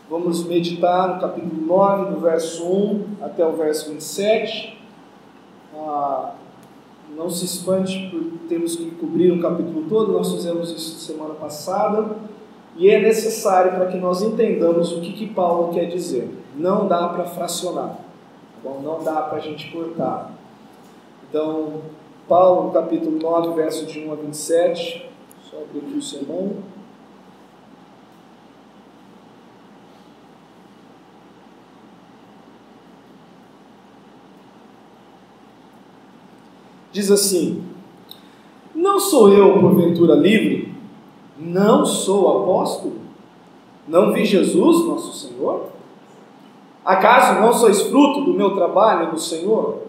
Vamos meditar no capítulo 9, do verso 1 até o verso 27. Não se espante por termos que cobrir um capítulo todo, nós fizemos isso semana passada, e é necessário para que nós entendamos o que Paulo quer dizer. Não dá para fracionar, tá bom? Não dá para a gente cortar. Então, Paulo, no capítulo 9, verso de 1 a 27, só abrir aqui o sermão. Diz assim: não sou eu, porventura, livre? Não sou apóstolo? Não vi Jesus, nosso Senhor? Acaso não sois fruto do meu trabalho no Senhor?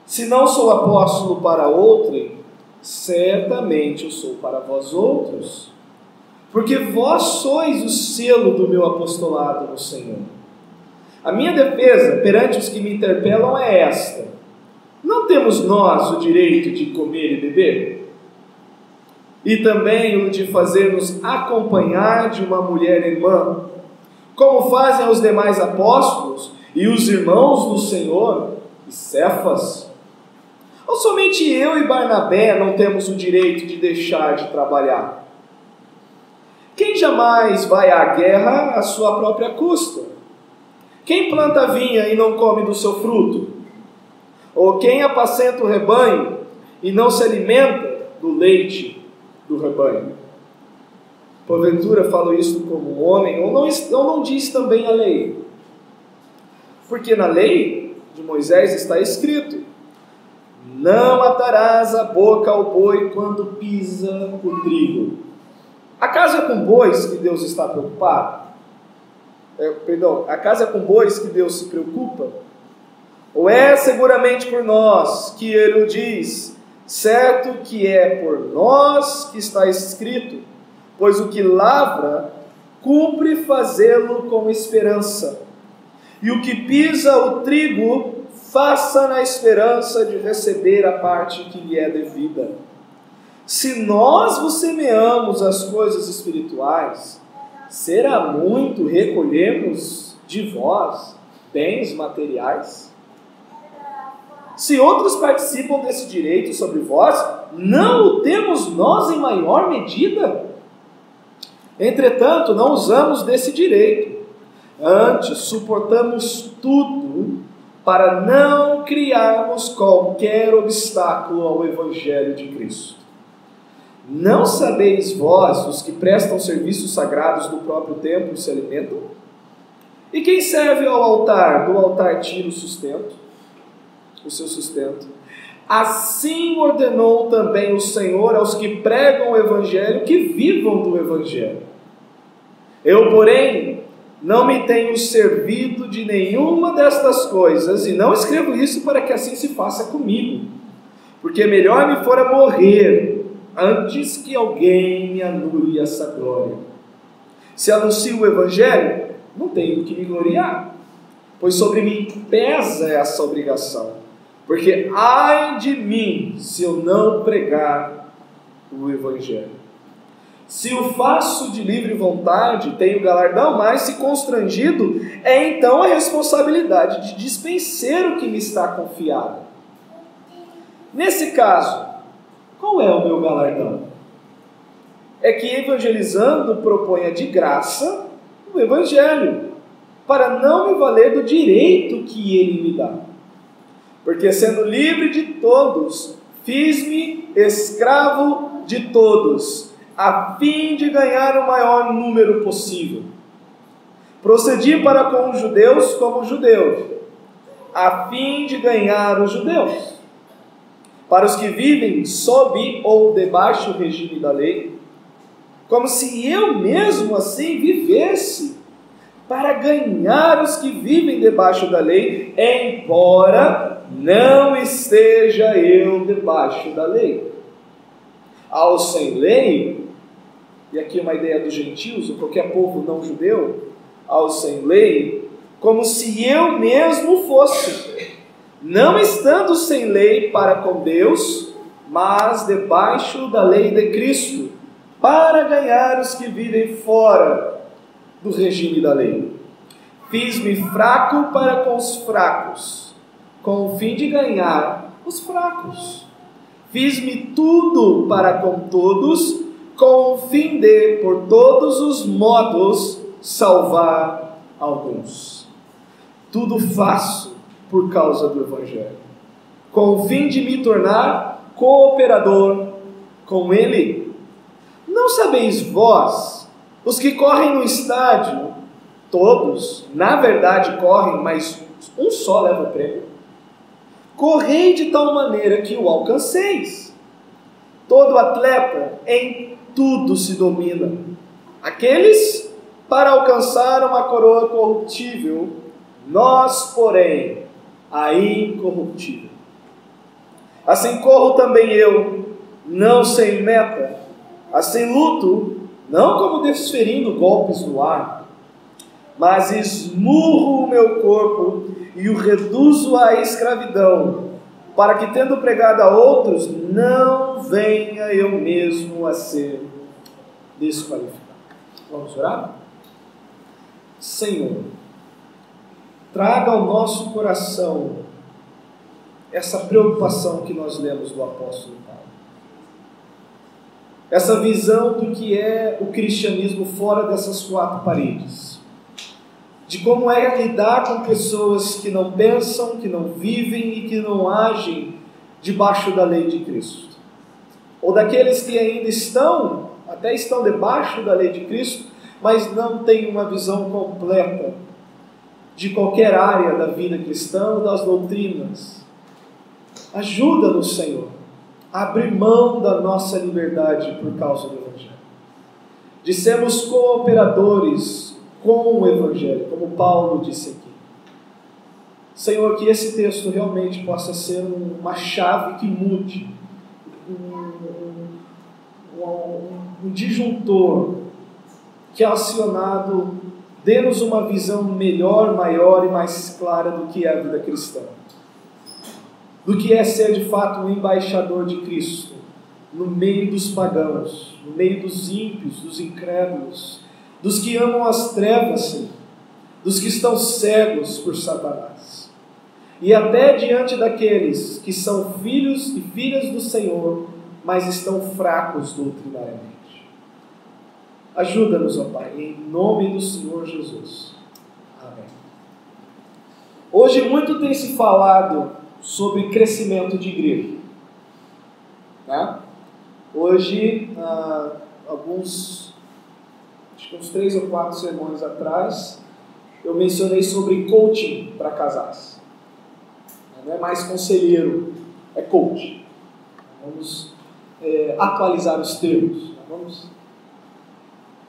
Se não sou apóstolo para outrem, certamente eu sou para vós outros, porque vós sois o selo do meu apostolado no Senhor. A minha defesa perante os que me interpelam é esta: não temos nós o direito de comer e beber? E também o de fazer-nos acompanhar de uma mulher irmã, como fazem os demais apóstolos e os irmãos do Senhor e Cefas? Ou somente eu e Barnabé não temos o direito de deixar de trabalhar? Quem jamais vai à guerra à sua própria custa? Quem planta a vinha e não come do seu fruto? Ou quem apacenta o rebanho e não se alimenta do leite do rebanho? Porventura falo isto como homem, ou não diz também a lei? Porque na lei de Moisés está escrito: não atarás a boca ao boi quando pisa o trigo. Acaso é com bois que Deus está preocupado? Acaso é com bois que Deus se preocupa? Ou é seguramente por nós que ele o diz, certo que é por nós que está escrito, pois o que lavra, cumpre fazê-lo com esperança, e o que pisa o trigo, faça na esperança de receber a parte que lhe é devida. Se nós vos semeamos as coisas espirituais, será muito recolhermos de vós bens materiais? Se outros participam desse direito sobre vós, não o temos nós em maior medida? Entretanto, não usamos desse direito. Antes, suportamos tudo para não criarmos qualquer obstáculo ao Evangelho de Cristo. Não sabeis vós, os que prestam serviços sagrados do próprio templo, se alimentam? E quem serve ao altar, do altar tira o seu sustento. Assim ordenou também o Senhor aos que pregam o Evangelho que vivam do Evangelho. Eu, porém, não me tenho servido de nenhuma destas coisas, e não escrevo isso para que assim se faça comigo, porque melhor me fora morrer antes que alguém me anule essa glória. Se anuncio o Evangelho, não tenho que me gloriar, pois sobre mim pesa essa obrigação. Porque ai de mim se eu não pregar o Evangelho. Se o faço de livre vontade, tenho galardão, mas se constrangido, é então a responsabilidade de dispensar o que me está confiado. Nesse caso, qual é o meu galardão? É que evangelizando proponha de graça o Evangelho, para não me valer do direito que ele me dá. Porque sendo livre de todos, fiz-me escravo de todos, a fim de ganhar o maior número possível. Procedi para com os judeus como judeu, a fim de ganhar os judeus. Para os que vivem sob ou debaixo do regime da lei, como se eu mesmo assim vivesse, para ganhar os que vivem debaixo da lei, embora não esteja eu debaixo da lei. Aos sem lei, e aqui uma ideia dos gentios, ou qualquer povo não judeu, aos sem lei, como se eu mesmo fosse, não estando sem lei para com Deus, mas debaixo da lei de Cristo, para ganhar os que vivem fora do regime da lei. Fiz-me fraco para com os fracos, com o fim de ganhar os fracos. Fiz-me tudo para com todos, com o fim de, por todos os modos, salvar alguns. Tudo faço por causa do Evangelho, com o fim de me tornar cooperador com ele. Não sabeis vós, os que correm no estádio, todos, na verdade, correm, mas um só leva o prêmio? Correi de tal maneira que o alcanceis. Todo atleta em tudo se domina. Aqueles para alcançar uma coroa corruptível, nós, porém, a incorruptível. Assim corro também eu, não sem meta, assim luto, não como desferindo golpes no ar, mas esmurro o meu corpo e o reduzo à escravidão, para que, tendo pregado a outros, não venha eu mesmo a ser desqualificado. Vamos orar? Senhor, traga ao nosso coração essa preocupação que nós lemos do apóstolo Paulo. Essa visão do que é o cristianismo fora dessas quatro paredes. De como é lidar com pessoas que não pensam, que não vivem e que não agem debaixo da lei de Cristo. Ou daqueles que ainda até estão debaixo da lei de Cristo, mas não têm uma visão completa de qualquer área da vida cristã, das doutrinas. Ajuda-nos, Senhor, a abrir mão da nossa liberdade por causa do Evangelho. De sermos cooperadores com o Evangelho, como Paulo disse aqui. Senhor, que esse texto realmente possa ser uma chave que mude, um disjuntor que é acionado, dê-nos uma visão melhor, maior e mais clara do que é a vida cristã. Do que é ser de fato um embaixador de Cristo, no meio dos pagãos, no meio dos ímpios, dos incrédulos, dos que amam as trevas, Senhor, dos que estão cegos por Satanás. E até diante daqueles que são filhos e filhas do Senhor, mas estão fracos doutrinariamente. Ajuda-nos, ó Pai, em nome do Senhor Jesus. Amém. Hoje muito tem se falado sobre crescimento de igreja. Né? Hoje, uns 3 ou 4 sermões atrás, eu mencionei sobre coaching para casais. Não é mais conselheiro, é coach. Vamos atualizar os termos.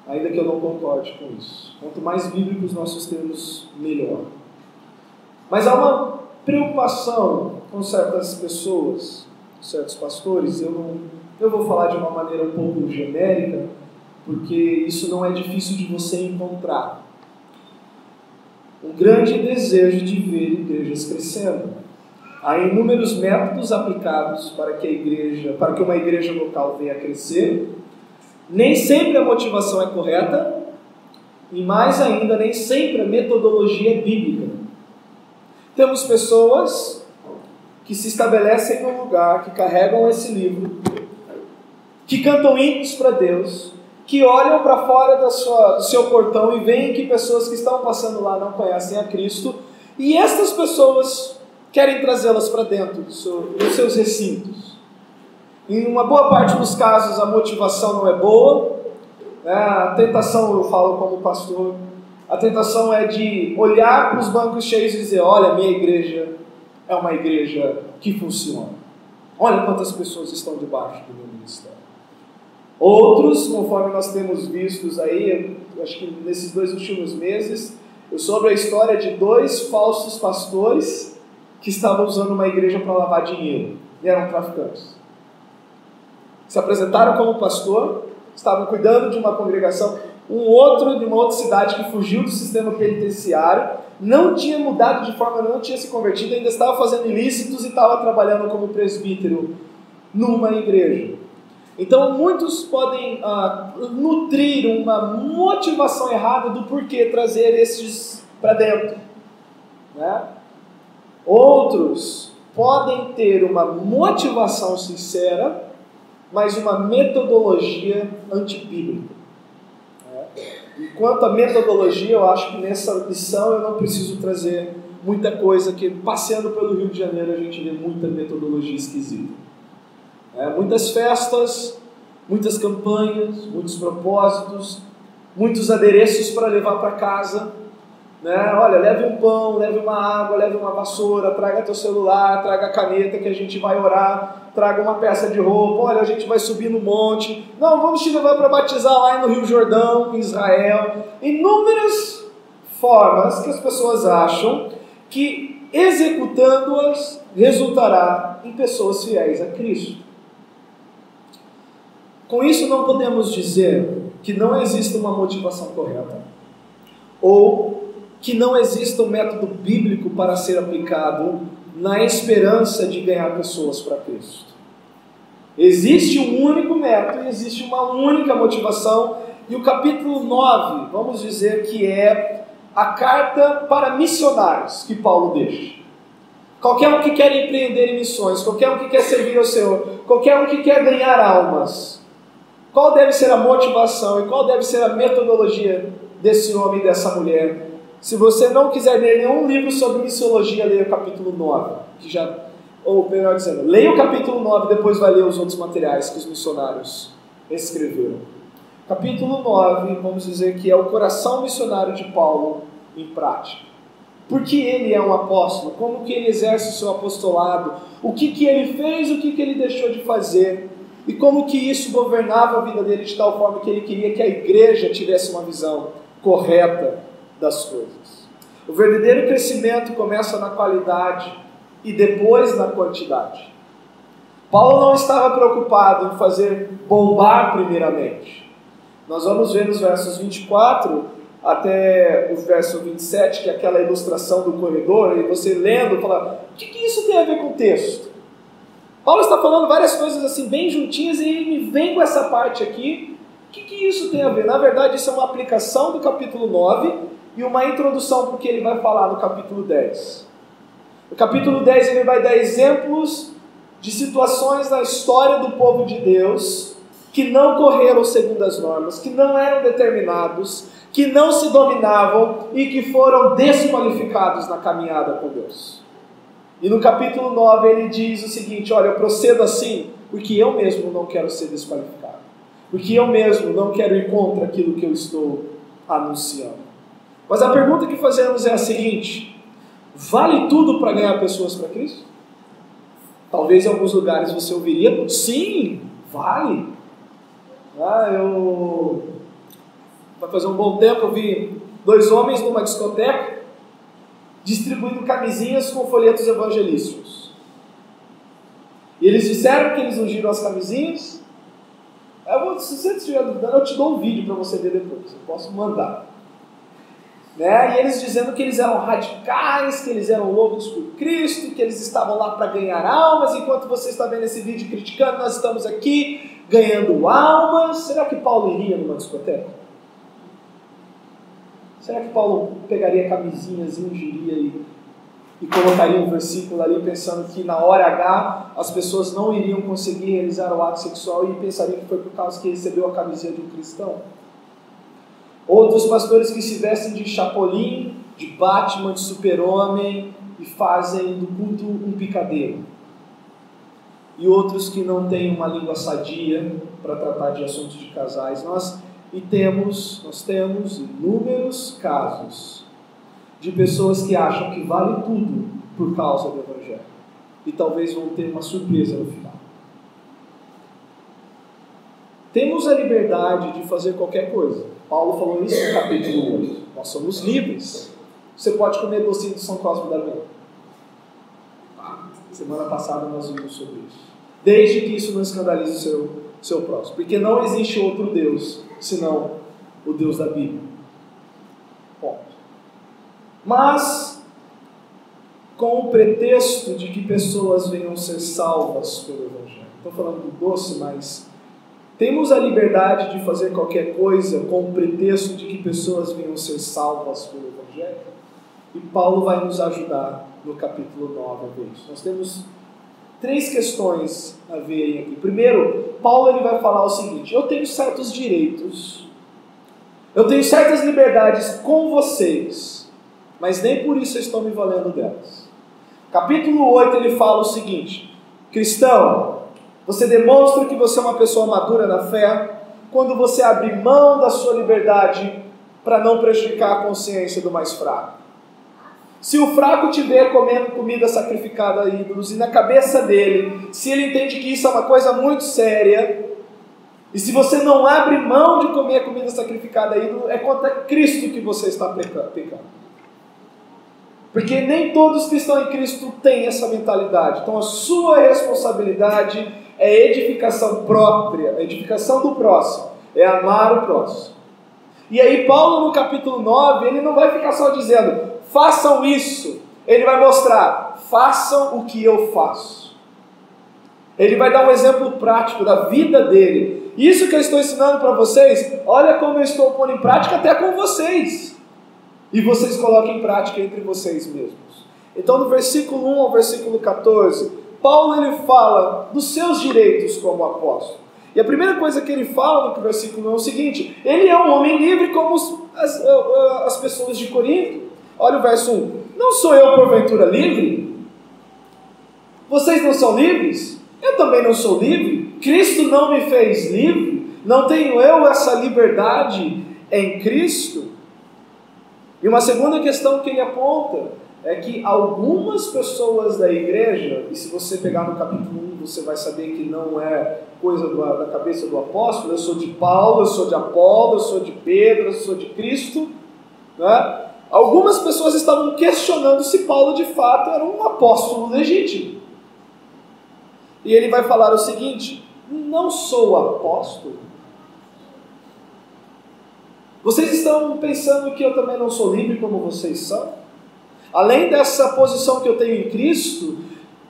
Ainda que eu não concorde com isso. Quanto mais bíblicos nossos termos, melhor. Mas há uma preocupação com certas pessoas, certos pastores. Eu vou falar de uma maneira um pouco genérica, porque isso não é difícil de você encontrar. Um grande desejo de ver igrejas crescendo. Há inúmeros métodos aplicados para que uma igreja local venha a crescer. Nem sempre a motivação é correta, e mais ainda, nem sempre a metodologia é bíblica. Temos pessoas que se estabelecem num lugar, que carregam esse livro, que cantam hinos para Deus, que olham para fora do seu portão e veem que pessoas que estão passando lá não conhecem a Cristo, e estas pessoas querem trazê-las para dentro dos seus recintos. Em uma boa parte dos casos a motivação não é boa, né? A tentação, eu falo como pastor, a tentação é de olhar para os bancos cheios e dizer: olha, minha igreja é uma igreja que funciona. Olha quantas pessoas estão debaixo do meu ministério. Outros, conforme nós temos vistos aí, eu acho que nesses 2 últimos meses, eu soube a história de 2 falsos pastores que estavam usando uma igreja para lavar dinheiro e eram traficantes. Se apresentaram como pastor, estavam cuidando de uma congregação, um outro de uma outra cidade que fugiu do sistema penitenciário, não tinha mudado de forma, não tinha se convertido, ainda estava fazendo ilícitos e estava trabalhando como presbítero numa igreja. Então, muitos podem nutrir uma motivação errada do porquê trazer estes para dentro, né? Outros podem ter uma motivação sincera, mas uma metodologia antibíblica. E quanto à metodologia, eu acho que nessa lição eu não preciso trazer muita coisa, que passeando pelo Rio de Janeiro a gente vê muita metodologia esquisita. Muitas festas, muitas campanhas, muitos propósitos, muitos adereços para levar para casa. Olha, leve um pão, leve uma água, leve uma vassoura, traga teu celular, traga a caneta que a gente vai orar, traga uma peça de roupa, olha, a gente vai subir no monte, não, vamos te levar para batizar lá no Rio Jordão, em Israel. Inúmeras formas que as pessoas acham que, executando-as, resultará em pessoas fiéis a Cristo. Com isso não podemos dizer que não existe uma motivação correta, ou que não exista um método bíblico para ser aplicado na esperança de ganhar pessoas para Cristo. Existe um único método, existe uma única motivação, e o capítulo 9, vamos dizer que é a carta para missionários que Paulo deixa. Qualquer um que quer empreender em missões, qualquer um que quer servir ao Senhor, qualquer um que quer ganhar almas, qual deve ser a motivação e qual deve ser a metodologia desse homem e dessa mulher? Se você não quiser ler nenhum livro sobre missiologia, leia o capítulo 9, ou melhor dizendo, leia o capítulo 9 e depois vai ler os outros materiais que os missionários escreveram. Capítulo 9, vamos dizer que é o coração missionário de Paulo em prática. Por que ele é um apóstolo? Como que ele exerce o seu apostolado? O que ele fez, o que ele deixou de fazer? E como que isso governava a vida dele de tal forma que ele queria que a igreja tivesse uma visão correta das coisas. O verdadeiro crescimento começa na qualidade e depois na quantidade. Paulo não estava preocupado em fazer bombar primeiramente. Nós vamos ver nos versos 24 até o verso 27, que é aquela ilustração do corredor, e você lendo, fala, o que isso tem a ver com o texto? Paulo está falando várias coisas assim, bem juntinhas, e ele me vem com essa parte aqui. O que isso tem a ver? Na verdade, isso é uma aplicação do capítulo 9 e uma introdução para o que ele vai falar no capítulo 10. No capítulo 10 ele vai dar exemplos de situações na história do povo de Deus que não correram segundo as normas, que não eram determinados, que não se dominavam e que foram desqualificados na caminhada com Deus. E no capítulo 9 ele diz o seguinte, olha, eu procedo assim porque eu mesmo não quero ser desqualificado, porque eu mesmo não quero ir contra aquilo que eu estou anunciando. Mas a pergunta que fazemos é a seguinte, vale tudo para ganhar pessoas para Cristo? Talvez em alguns lugares você ouviria, sim, vale. Vai fazer um bom tempo, eu vi 2 homens numa discoteca distribuindo camisinhas com folhetos evangelísticos. E eles disseram que eles ungiram as camisinhas. Se você estiver duvidando, eu te dou um vídeo para você ver depois, eu posso mandar. E eles dizendo que eles eram radicais, que eles eram loucos por Cristo, que eles estavam lá para ganhar almas, enquanto você está vendo esse vídeo criticando, nós estamos aqui ganhando almas. Será que Paulo iria numa discoteca? Será que Paulo pegaria camisinhas e ungiria e colocaria um versículo ali pensando que na hora H as pessoas não iriam conseguir realizar o ato sexual e pensariam que foi por causa que recebeu a camisinha de um cristão? Outros pastores que se vestem de Chapolin, de Batman, de Super-Homem e fazem do culto um picadeiro. E outros que não têm uma língua sadia para tratar de assuntos de casais. Nós temos inúmeros casos de pessoas que acham que vale tudo por causa do Evangelho. E talvez vão ter uma surpresa no final. Temos a liberdade de fazer qualquer coisa. Paulo falou isso no capítulo 8. Nós somos livres. Você pode comer docinho de São Cosme da Vila. Semana passada nós vimos sobre isso. Desde que isso não escandalize o seu próximo. Porque não existe outro Deus senão o Deus da Bíblia. Ponto. Mas, com o pretexto de que pessoas venham ser salvas pelo Evangelho. Estou falando do doce, mas Temos a liberdade de fazer qualquer coisa com o pretexto de que pessoas venham ser salvas pelo Evangelho? E Paulo vai nos ajudar no capítulo 9 a ver isso. Nós temos 3 questões a ver aqui. Primeiro, Paulo ele vai falar o seguinte: eu tenho certos direitos, eu tenho certas liberdades com vocês, mas nem por isso eu estou me valendo delas. Capítulo 8 ele fala o seguinte: cristão, você demonstra que você é uma pessoa madura na fé quando você abre mão da sua liberdade para não prejudicar a consciência do mais fraco. Se o fraco te vê comendo comida sacrificada a ídolos e na cabeça dele, se ele entende que isso é uma coisa muito séria, e se você não abre mão de comer comida sacrificada a ídolo, é contra Cristo que você está pecando. Porque nem todos que estão em Cristo têm essa mentalidade. Então a sua responsabilidade é edificação própria, edificação do próximo, é amar o próximo. E aí Paulo no capítulo 9, ele não vai ficar só dizendo, façam isso. Ele vai mostrar, façam o que eu faço. Ele vai dar um exemplo prático da vida dele. Isso que eu estou ensinando para vocês, olha como eu estou pondo em prática até com vocês. E vocês colocam em prática entre vocês mesmos. Então no versículo 1 ao versículo 14, Paulo ele fala dos seus direitos como apóstolo. E a primeira coisa que ele fala no versículo 1 é o seguinte: ele é um homem livre como as pessoas de Corinto. Olha o verso 1. Não sou eu porventura livre? Vocês não são livres? Eu também não sou livre. Cristo não me fez livre? Não tenho eu essa liberdade em Cristo? E uma segunda questão que ele aponta é que algumas pessoas da igreja, e se você pegar no capítulo 1, você vai saber que não é coisa da cabeça do apóstolo, eu sou de Paulo, eu sou de Apolo, eu sou de Pedro, eu sou de Cristo, né? Algumas pessoas estavam questionando se Paulo de fato era um apóstolo legítimo. E ele vai falar o seguinte: não sou apóstolo. Vocês estão pensando que eu também não sou livre como vocês são? Além dessa posição que eu tenho em Cristo,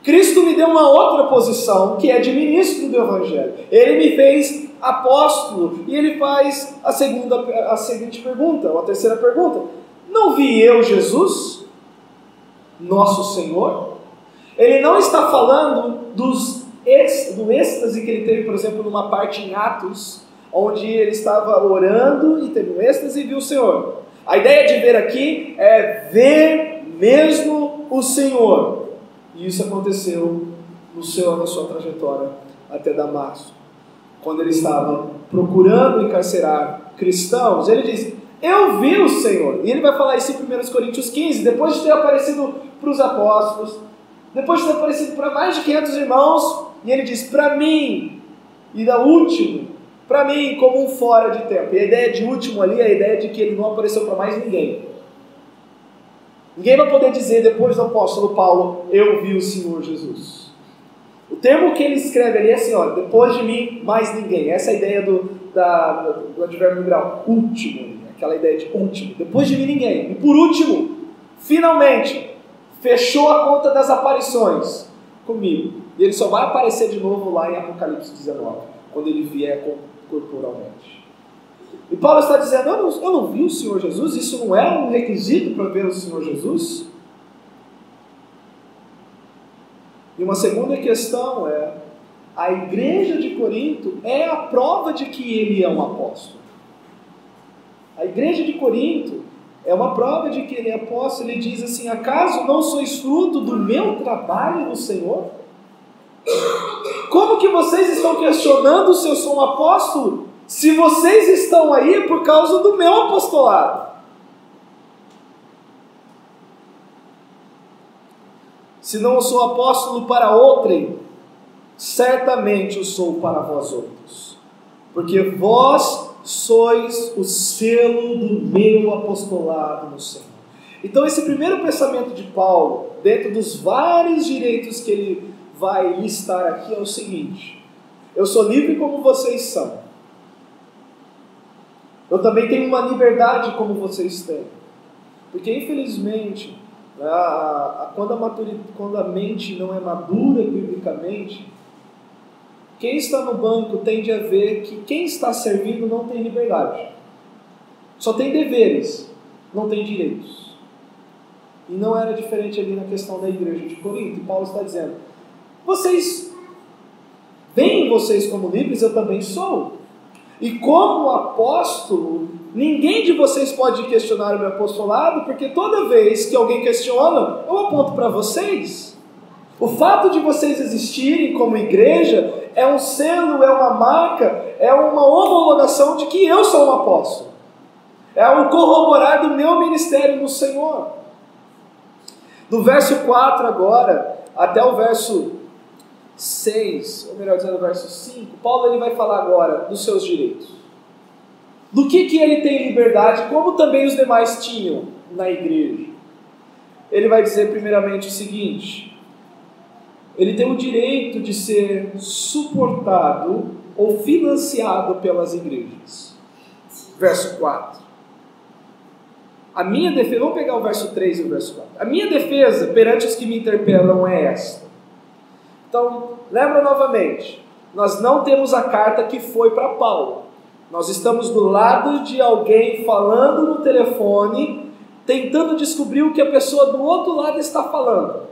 Cristo me deu uma outra posição, que é de ministro do Evangelho. Ele me fez apóstolo. E ele faz a seguinte pergunta, ou a terceira pergunta: não vi eu Jesus, nosso Senhor? Ele não está falando do êxtase que ele teve, por exemplo, numa parte em Atos, onde ele estava orando e teve um êxtase e viu o Senhor. A ideia de ver aqui é ver mesmo o Senhor. E isso aconteceu na sua trajetória até Damasco. Quando ele estava procurando encarcerar cristãos, ele diz: eu vi o Senhor. E ele vai falar isso em 1 Coríntios 15, depois de ter aparecido para os apóstolos, depois de ter aparecido para mais de 500 irmãos, e ele diz: para mim, e da último, para mim, como um fora de tempo. E a ideia de último ali é a ideia de que ele não apareceu para mais ninguém. Ninguém vai poder dizer depois do apóstolo Paulo: eu vi o Senhor Jesus. O termo que ele escreve ali é assim, ó, depois de mim, mais ninguém. Essa é a ideia do advérbio no grau, último, aquela ideia de último. Depois de mim, ninguém. E por último, finalmente, fechou a conta das aparições comigo. E ele só vai aparecer de novo lá em Apocalipse 19, quando ele vier corporalmente. E Paulo está dizendo: eu não vi o Senhor Jesus? Isso não é um requisito para ver o Senhor Jesus? E uma segunda questão é: a igreja de Corinto é a prova de que ele é um apóstolo. A igreja de Corinto é uma prova de que ele é apóstolo. Ele diz assim: acaso não sois fruto do meu trabalho no Senhor? Como que vocês estão questionando se eu sou um apóstolo, se vocês estão aí por causa do meu apostolado? Se não eu sou apóstolo para outrem, certamente eu sou para vós outros, porque vós sois o selo do meu apostolado no Senhor. Então esse primeiro pensamento de Paulo, dentro dos vários direitos que ele vai listar aqui, é o seguinte: eu sou livre como vocês são. Eu também tenho uma liberdade como vocês têm. Porque infelizmente, quando a mente não é madura biblicamente, quem está no banco tende a ver que quem está servindo não tem liberdade. Só tem deveres, não tem direitos. E não era diferente ali na questão da igreja de Corinto. E Paulo está dizendo, veem vocês como livres, eu também sou. E como apóstolo, ninguém de vocês pode questionar o meu apostolado, porque toda vez que alguém questiona, eu aponto para vocês. O fato de vocês existirem como igreja é um selo, é uma marca, é uma homologação de que eu sou um apóstolo. É o corroborar do meu ministério no Senhor. Do verso 4 agora, até o verso 6, ou melhor dizendo, o verso 5, Paulo ele vai falar agora dos seus direitos. Do que ele tem liberdade, como também os demais tinham na igreja. Ele vai dizer primeiramente o seguinte: ele tem o direito de ser suportado ou financiado pelas igrejas. Verso 4. A minha defesa, vamos pegar o verso 3 e o verso 4. A minha defesa perante os que me interpelam é esta. Então, lembra novamente, nós não temos a carta que foi para Paulo. Nós estamos do lado de alguém falando no telefone, tentando descobrir o que a pessoa do outro lado está falando.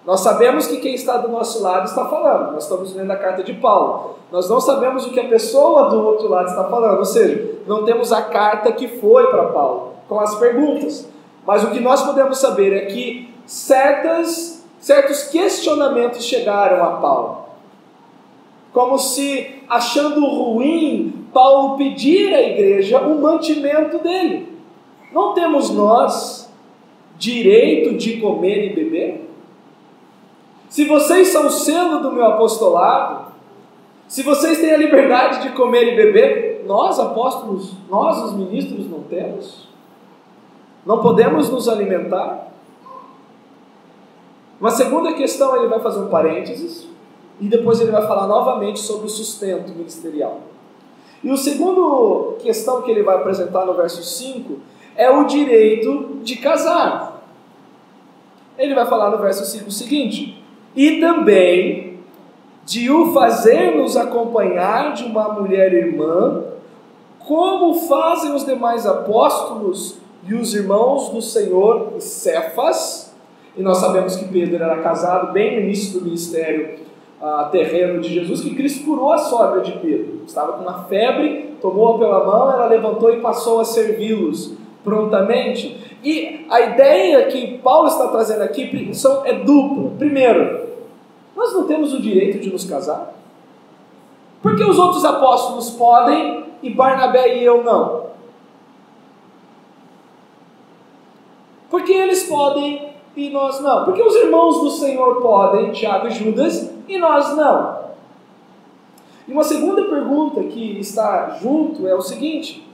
Nós sabemos que quem está do nosso lado está falando. Nós estamos lendo a carta de Paulo. Nós não sabemos o que a pessoa do outro lado está falando. Ou seja, não temos a carta que foi para Paulo, com as perguntas. Mas o que nós podemos saber é que certos questionamentos chegaram a Paulo. Como se, achando ruim, Paulo pedir à igreja o mantimento dele. Não temos nós direito de comer e beber? Se vocês são o selo do meu apostolado, se vocês têm a liberdade de comer e beber, nós apóstolos, nós os ministros não temos? Não podemos nos alimentar? Uma segunda questão, ele vai fazer um parênteses, e depois ele vai falar novamente sobre o sustento ministerial. E a segunda questão que ele vai apresentar no verso 5 é o direito de casar. Ele vai falar no verso 5 o seguinte: e também de o fazer-nos acompanhar de uma mulher irmã, como fazem os demais apóstolos e os irmãos do Senhor e Cefas. E nós sabemos que Pedro era casado bem no início do ministério terreno de Jesus, que Cristo curou a sogra de Pedro. Estava com uma febre, tomou-a pela mão, ela levantou e passou a servi-los prontamente. E a ideia que Paulo está trazendo aqui é dupla. Primeiro, nós não temos o direito de nos casar? Por que os outros apóstolos podem e Barnabé e eu não? Por que eles podem e nós não? Por que os irmãos do Senhor podem, Tiago e Judas, e nós não? E uma segunda pergunta que está junto é o seguinte: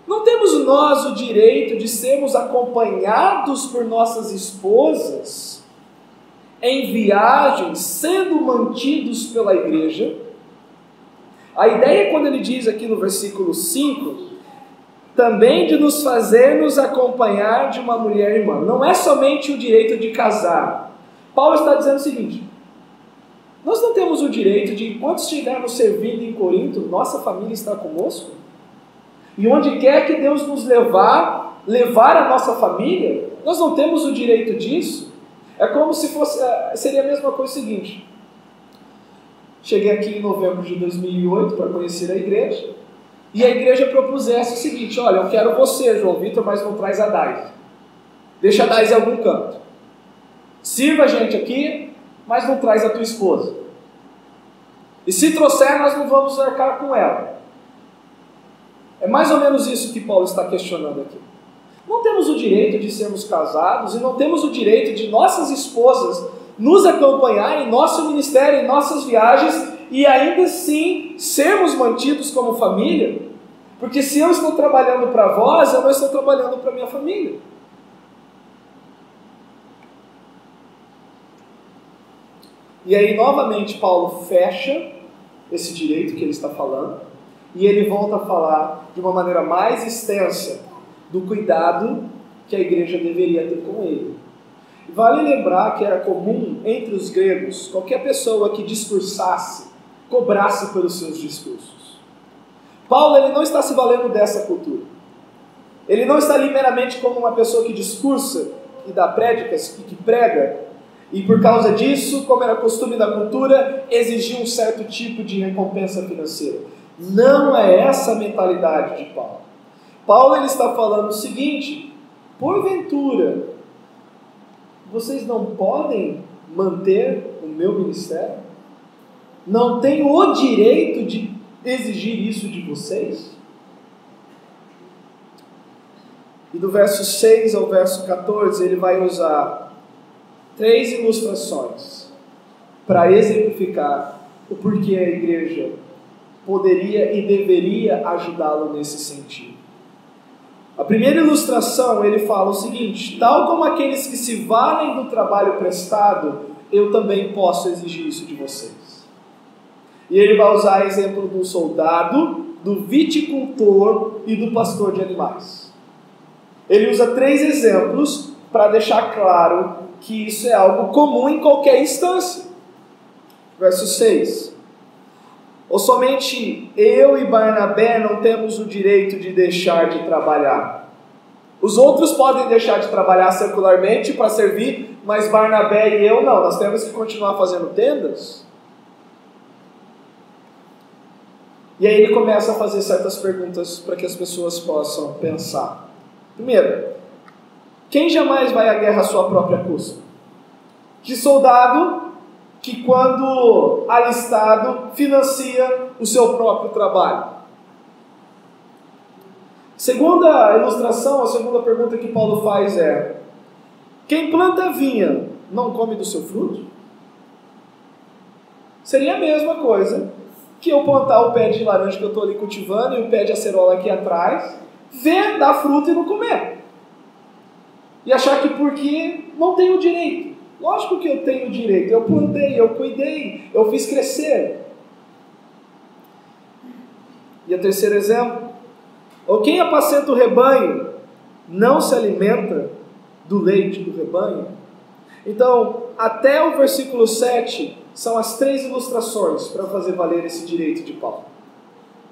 não temos nós o direito de sermos acompanhados por nossas esposas em viagens, sendo mantidos pela igreja? A ideia, quando ele diz aqui no versículo 5, também de nos fazermos acompanhar de uma mulher irmã, não é somente o direito de casar. Paulo está dizendo o seguinte: nós não temos o direito de, enquanto estivermos servindo em Corinto, nossa família está conosco? E onde quer que Deus nos levar a nossa família, nós não temos o direito disso? É como se fosse, seria a mesma coisa seguinte: cheguei aqui em novembro de 2008 para conhecer a igreja, e a igreja propusesse o seguinte: olha, eu quero você, João Vitor, mas não traz a Daisy. Deixa a Daisy em algum canto. Sirva a gente aqui, mas não traz a tua esposa. E se trouxer, nós não vamos arcar com ela. É mais ou menos isso que Paulo está questionando aqui. Não temos o direito de sermos casados e não temos o direito de nossas esposas nos acompanhar em nosso ministério, em nossas viagens, e ainda assim sermos mantidos como família? Porque se eu estou trabalhando para vós, eu não estou trabalhando para minha família. E aí novamente Paulo fecha esse direito que ele está falando, e ele volta a falar de uma maneira mais extensa do cuidado que a igreja deveria ter com ele. Vale lembrar que era comum entre os gregos, qualquer pessoa que discursasse cobrasse pelos seus discursos. Paulo, ele não está se valendo dessa cultura. Ele não está ali meramente como uma pessoa que discursa, que dá prédicas, que prega, e por causa disso, como era costume da cultura, exigia um certo tipo de recompensa financeira. Não é essa a mentalidade de Paulo. Paulo, ele está falando o seguinte: porventura, vocês não podem manter o meu ministério? Não tenho o direito de exigir isso de vocês? E do verso 6 ao verso 14, ele vai usar 3 ilustrações para exemplificar o porquê a igreja poderia e deveria ajudá-lo nesse sentido. A primeira ilustração, ele fala o seguinte: tal como aqueles que se valem do trabalho prestado, eu também posso exigir isso de vocês. E ele vai usar exemplo do soldado, do viticultor e do pastor de animais. Ele usa 3 exemplos para deixar claro que isso é algo comum em qualquer instância. Verso 6. Ou somente eu e Barnabé não temos o direito de deixar de trabalhar. Os outros podem deixar de trabalhar secularmente para servir, mas Barnabé e eu não. Nós temos que continuar fazendo tendas. E aí ele começa a fazer certas perguntas para que as pessoas possam pensar. Primeiro, quem jamais vai à guerra à sua própria custa? Que soldado que, quando alistado, financia o seu próprio trabalho? Segunda ilustração, a segunda pergunta que Paulo faz é: quem planta vinha não come do seu fruto? Seria a mesma coisa que eu plantar o pé de laranja que eu estou ali cultivando e o pé de acerola aqui atrás, ver, dar fruto e não comer. E achar que porque não tenho direito. Lógico que eu tenho direito. Eu plantei, eu cuidei, eu fiz crescer. E o terceiro exemplo: ou quem apacenta o rebanho não se alimenta do leite do rebanho? Então, até o versículo 7 são as 3 ilustrações para fazer valer esse direito de Paulo.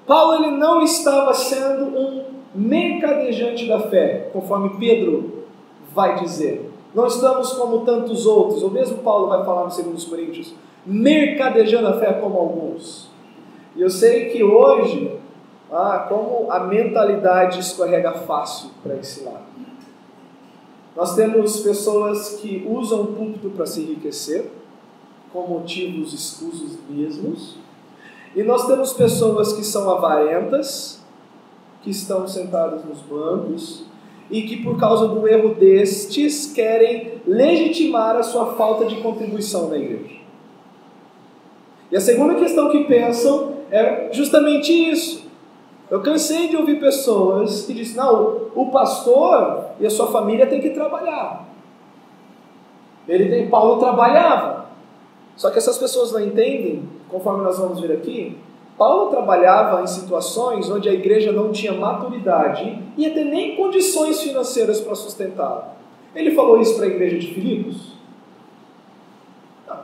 Paulo, ele não estava sendo um mercadejante da fé, conforme Pedro vai dizer. Não estamos como tantos outros, ou mesmo Paulo vai falar no 2 Coríntios, mercadejando a fé como alguns. E eu sei que hoje, como a mentalidade escorrega fácil para esse lado. Nós temos pessoas que usam o púlpito para se enriquecer, com motivos escusos mesmos. E nós temos pessoas que são avarentas, que estão sentadas nos bancos, e que por causa do erro destes, querem legitimar a sua falta de contribuição na igreja. E a segunda questão que pensam é justamente isso. Eu cansei de ouvir pessoas que dizem: não, o pastor e a sua família têm que trabalhar. Paulo trabalhava. Só que essas pessoas não entendem, conforme nós vamos ver aqui, Paulo trabalhava em situações onde a igreja não tinha maturidade e até nem condições financeiras para sustentá-lo. Ele falou isso para a igreja de Filipos? Não.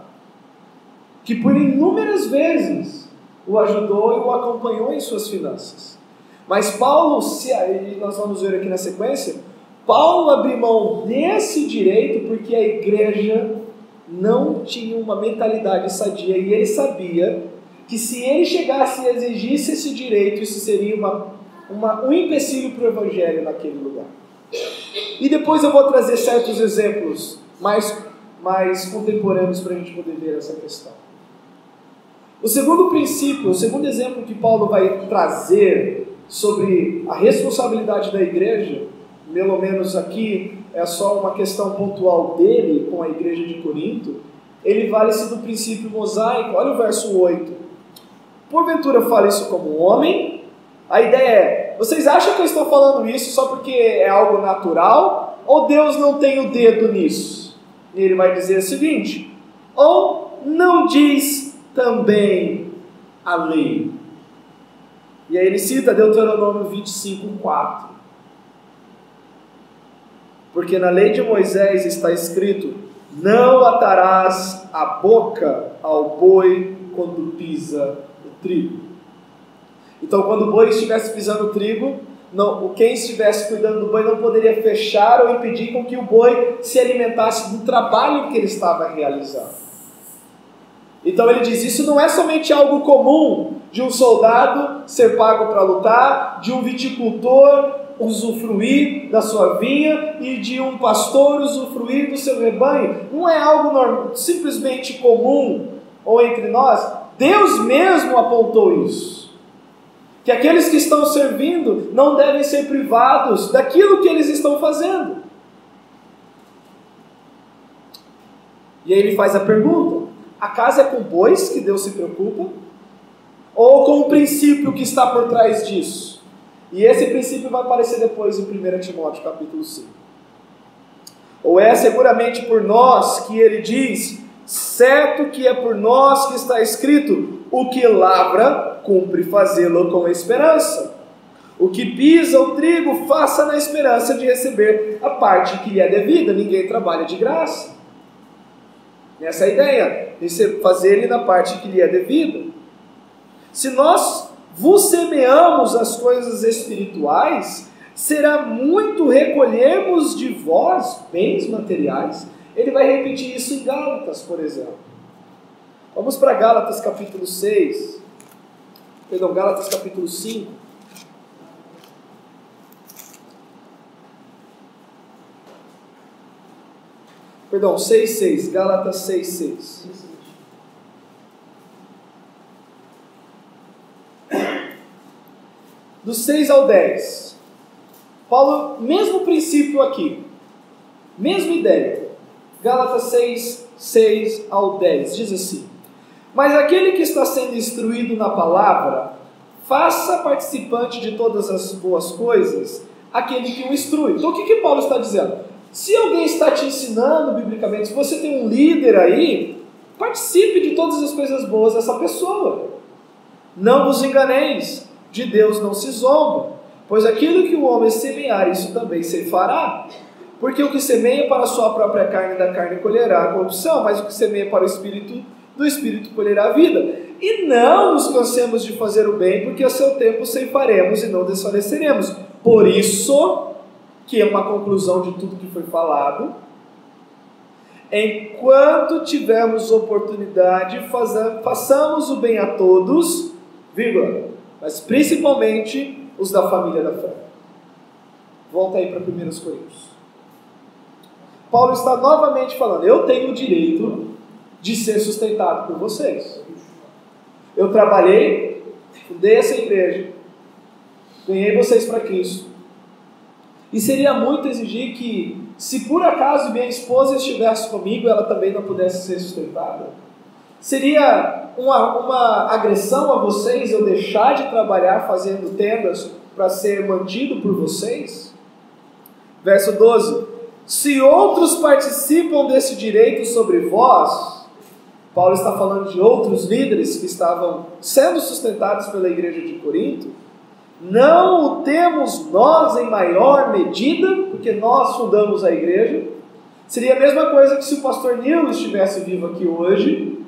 Que por inúmeras vezes o ajudou e o acompanhou em suas finanças. Mas Paulo, e nós vamos ver aqui na sequência, Paulo abriu mão desse direito porque a igreja não tinha uma mentalidade sadia e ele sabia que se ele chegasse e exigisse esse direito, isso seria um empecilho para o evangelho naquele lugar. E depois eu vou trazer certos exemplos mais contemporâneos para a gente poder ver essa questão. O segundo princípio, o segundo exemplo que Paulo vai trazer sobre a responsabilidade da igreja, pelo menos aqui é só uma questão pontual dele com a igreja de Corinto, ele vale-se do princípio mosaico. Olha o verso 8. Porventura fala isso como um homem? A ideia é: vocês acham que eu estou falando isso só porque é algo natural? Ou Deus não tem o dedo nisso? E ele vai dizer o seguinte: ou não diz também a lei? E aí ele cita Deuteronômio 25:4. Porque na lei de Moisés está escrito: não atarás a boca ao boi quando pisa trigo. Então, quando o boi estivesse pisando o trigo, quem estivesse cuidando do boi não poderia fechar ou impedir com que o boi se alimentasse do trabalho que ele estava realizando. Então ele diz, isso não é somente algo comum de um soldado ser pago para lutar, de um viticultor usufruir da sua vinha e de um pastor usufruir do seu rebanho. Não é algo simplesmente comum ou entre nós. Deus mesmo apontou isso. Que aqueles que estão servindo não devem ser privados daquilo que eles estão fazendo. E aí ele faz a pergunta, acaso é com bois que Deus se preocupa? Ou com o princípio que está por trás disso? E esse princípio vai aparecer depois em 1 Timóteo capítulo 5. Ou é seguramente por nós que ele diz, certo que é por nós que está escrito, o que lavra, cumpre fazê-lo com esperança. O que pisa o trigo, faça na esperança de receber a parte que lhe é devida. Ninguém trabalha de graça. Essa é a ideia, fazer ele na parte que lhe é devida. Se nós vos semeamos as coisas espirituais, será muito recolhermos de vós bens materiais. Ele vai repetir isso em Gálatas, por exemplo. Vamos para Gálatas capítulo 6, Gálatas capítulo 5. Perdão, 6,6, Gálatas 6,6. Do 6 ao 10. Paulo, mesmo princípio aqui, mesma ideia. Gálatas 6, 6 ao 10, diz assim: mas aquele que está sendo instruído na palavra, faça participante de todas as boas coisas aquele que o instrui. Então o que Paulo está dizendo? Se alguém está te ensinando biblicamente, se você tem um líder aí, participe de todas as coisas boas dessa pessoa. Não vos enganeis, de Deus não se zomba, pois aquilo que o homem semear, isso também se fará. Porque o que semeia para a sua própria carne, da carne colherá a corrupção, mas o que semeia para o Espírito, do Espírito colherá a vida. E não nos cansemos de fazer o bem, porque a seu tempo ceifaremos e não desfaleceremos. Por isso, que é uma conclusão de tudo que foi falado, enquanto tivermos oportunidade, façamos o bem a todos, vírgula, mas principalmente os da família da fé. Volta aí para 1 Coríntios. Paulo está novamente falando, eu tenho o direito de ser sustentado por vocês. Eu trabalhei, fundei essa igreja, ganhei vocês para Cristo. E seria muito exigir que, se por acaso minha esposa estivesse comigo, ela também não pudesse ser sustentada. Seria uma agressão a vocês eu deixar de trabalhar fazendo tendas para ser mantido por vocês? Verso 12. Se outros participam desse direito sobre vós, Paulo está falando de outros líderes que estavam sendo sustentados pela igreja de Corinto, não o temos nós em maior medida, porque nós fundamos a igreja. Seria a mesma coisa que se o pastor Nilo estivesse vivo aqui hoje,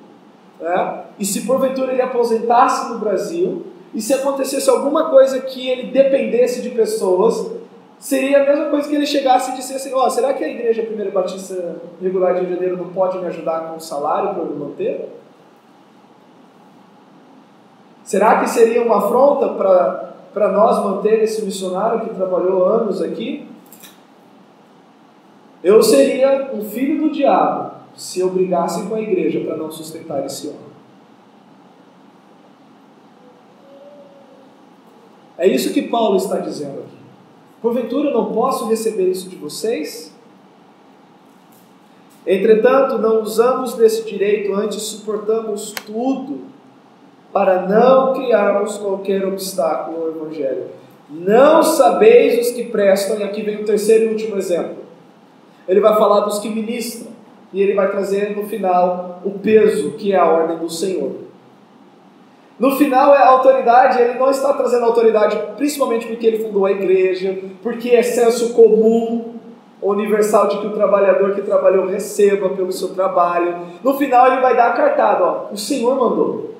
né? E se porventura ele aposentasse no Brasil, e se acontecesse alguma coisa que ele dependesse de pessoas, seria a mesma coisa que ele chegasse e dissesse assim, será que a igreja Primeira Batista Regular de Rio de Janeiro não pode me ajudar com o salário para eu me manter? Será que seria uma afronta para nós manter esse missionário que trabalhou anos aqui? Eu seria um filho do diabo se eu brigasse com a igreja para não sustentar esse homem. É isso que Paulo está dizendo aqui. Porventura eu não posso receber isso de vocês? Entretanto, não usamos desse direito, antes suportamos tudo para não criarmos qualquer obstáculo ao Evangelho. Não sabeis os que prestam, e aqui vem o terceiro e último exemplo. Ele vai falar dos que ministram, e ele vai trazer no final o peso que é a ordem do Senhor. No final é a autoridade, ele não está trazendo autoridade principalmente porque ele fundou a igreja, porque é senso comum, universal de que o trabalhador que trabalhou receba pelo seu trabalho. No final ele vai dar a cartada, o Senhor mandou.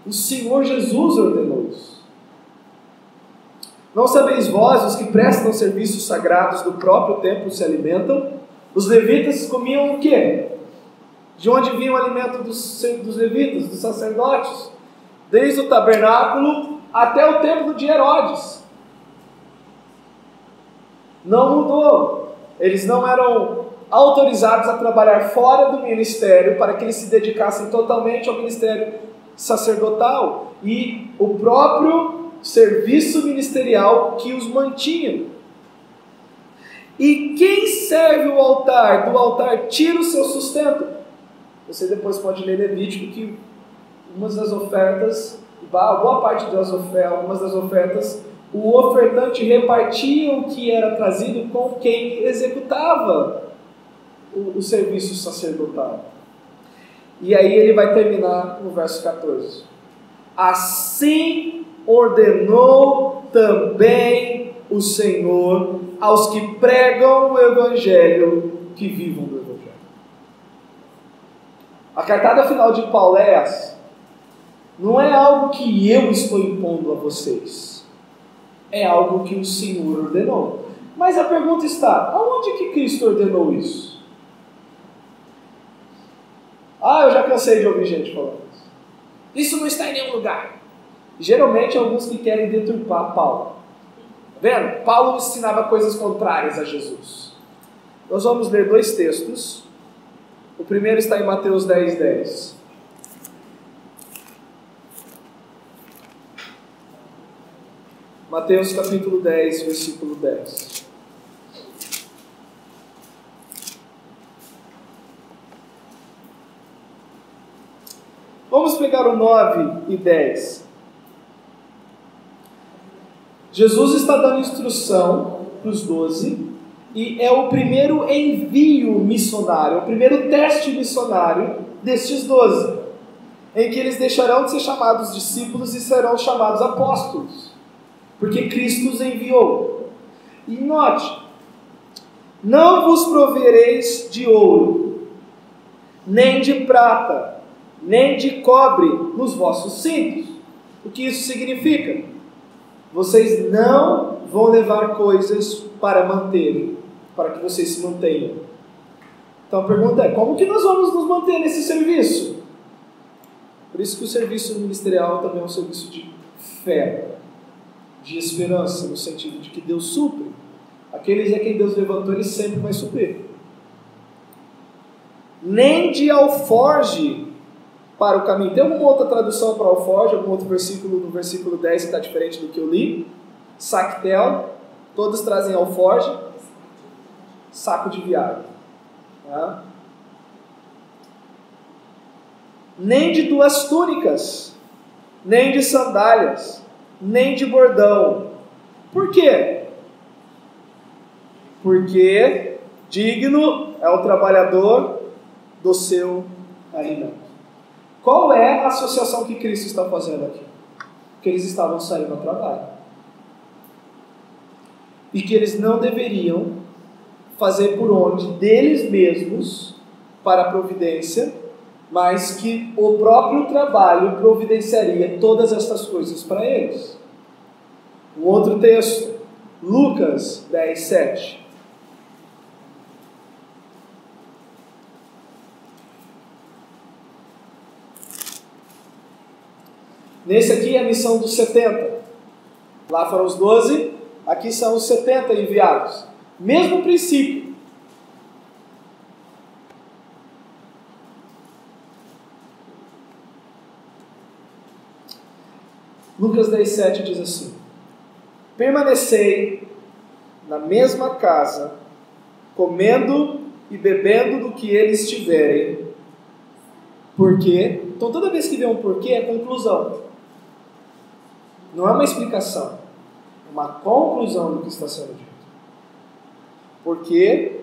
O Senhor Jesus ordenou isso. Não sabeis vós, os que prestam serviços sagrados do próprio templo se alimentam? Os levitas comiam o quê? De onde vinha o alimento dos levitas, dos sacerdotes? Desde o tabernáculo até o templo de Herodes. Não mudou. Eles não eram autorizados a trabalhar fora do ministério para que eles se dedicassem totalmente ao ministério sacerdotal e o próprio serviço ministerial que os mantinha. E quem serve o altar? Do altar tira o seu sustento. Você depois pode ler Levítico que algumas das ofertas, algumas das ofertas, o ofertante repartia o que era trazido com quem executava o serviço sacerdotal. E aí ele vai terminar no verso 14. Assim ordenou também o Senhor aos que pregam o Evangelho que vivam do Evangelho. A cartada final de Paulo é essa. Não é algo que eu estou impondo a vocês. É algo que o Senhor ordenou. Mas a pergunta está, aonde que Cristo ordenou isso? Eu já cansei de ouvir gente falando isso. Isso não está em nenhum lugar. Geralmente alguns que querem deturpar Paulo. Tá vendo? Paulo ensinava coisas contrárias a Jesus. Nós vamos ler dois textos. O primeiro está em Mateus 10:10. Mateus capítulo 10, versículo 10. Vamos pegar o 9 e 10. Jesus está dando instrução para os 12 e é o primeiro envio missionário, o primeiro teste missionário destes 12, em que eles deixarão de ser chamados discípulos e serão chamados apóstolos, porque Cristo os enviou. E note, não vos provereis de ouro, nem de prata, nem de cobre nos vossos cintos. O que isso significa? Vocês não vão levar coisas para manterem, para que vocês se mantenham. Então a pergunta é, como que nós vamos nos manter nesse serviço? Por isso que o serviço ministerial também é um serviço de fé, de esperança, no sentido de que Deus supre. Aqueles a quem Deus levantou, Ele sempre vai suprir. Nem de alforge para o caminho. Tem alguma outra tradução para alforge? Algum outro versículo no versículo 10 que está diferente do que eu li? Sactel, todos trazem alforge. Saco de viagem. Tá? Nem de duas túnicas, nem de sandálias, nem de bordão. Por quê? Porque digno é o trabalhador do seu alimento. Qual é a associação que Cristo está fazendo aqui? Que eles estavam saindo ao trabalho. E que eles não deveriam fazer por onde deles mesmos para a providência, mas que o próprio trabalho providenciaria todas estas coisas para eles. Um outro texto, Lucas 10:7. Nesse aqui é a missão dos 70. Lá foram os 12, aqui são os 70 enviados. Mesmo princípio. Lucas 10:7 diz assim: permanecei na mesma casa, comendo e bebendo do que eles tiverem. Porquê? Então toda vez que vem um porquê é conclusão. Não é uma explicação, é uma conclusão do que está sendo dito. Porque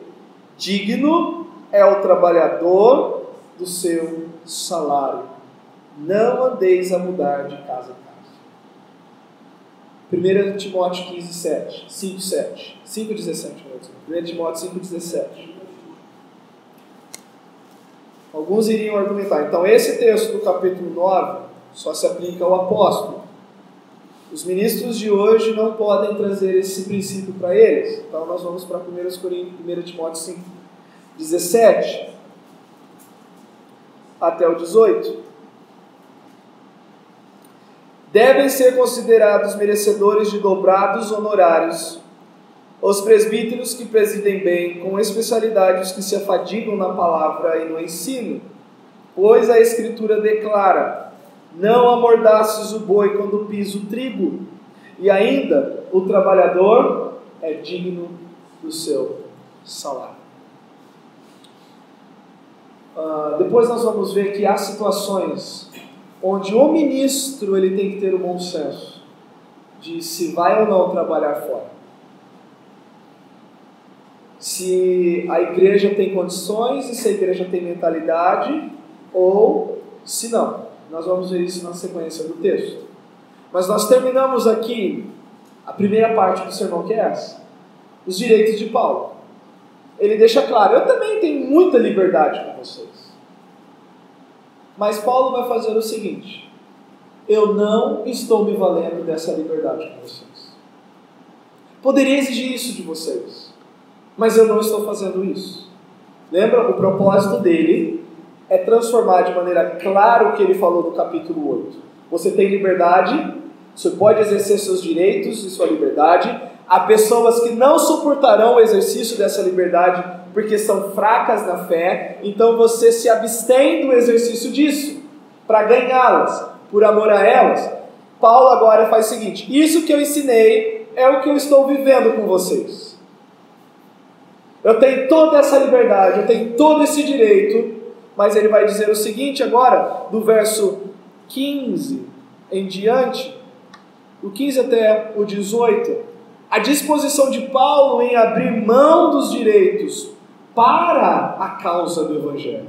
digno é o trabalhador do seu salário. Não andeis a mudar de casa a casa. 1 Timóteo 5:17. 1 Timóteo 5:17. Alguns iriam argumentar. Então esse texto do capítulo 9 só se aplica ao apóstolo. Os ministros de hoje não podem trazer esse princípio para eles. Então nós vamos para 1 Timóteo 5, 17 até o 18. Devem ser considerados merecedores de dobrados honorários os presbíteros que presidem bem, com especialidade os que se afadigam na palavra e no ensino, pois a Escritura declara: não amordaces o boi quando pisa o trigo, e ainda o trabalhador é digno do seu salário. Depois nós vamos ver que há situações onde o ministro ele tem que ter o bom senso de se vai ou não trabalhar fora. Se a igreja tem condições e se a igreja tem mentalidade, ou se não. Nós vamos ver isso na sequência do texto. Mas nós terminamos aqui a primeira parte do sermão, que é essa: os direitos de Paulo. Ele deixa claro: eu também tenho muita liberdade com vocês. Mas Paulo vai fazer o seguinte: eu não estou me valendo dessa liberdade com vocês. Poderia exigir isso de vocês, mas eu não estou fazendo isso. Lembra? O propósito dele é transformar de maneira clara o que ele falou no capítulo 8. Você tem liberdade, você pode exercer seus direitos e sua liberdade. Há pessoas que não suportarão o exercício dessa liberdade porque são fracas na fé, então você se abstém do exercício disso para ganhá-las, por amor a elas. Paulo agora faz o seguinte: isso que eu ensinei é o que eu estou vivendo com vocês. Eu tenho toda essa liberdade, eu tenho todo esse direito, mas ele vai dizer o seguinte agora, do verso 15 em diante, do 15 até o 18, a disposição de Paulo em abrir mão dos direitos para a causa do Evangelho.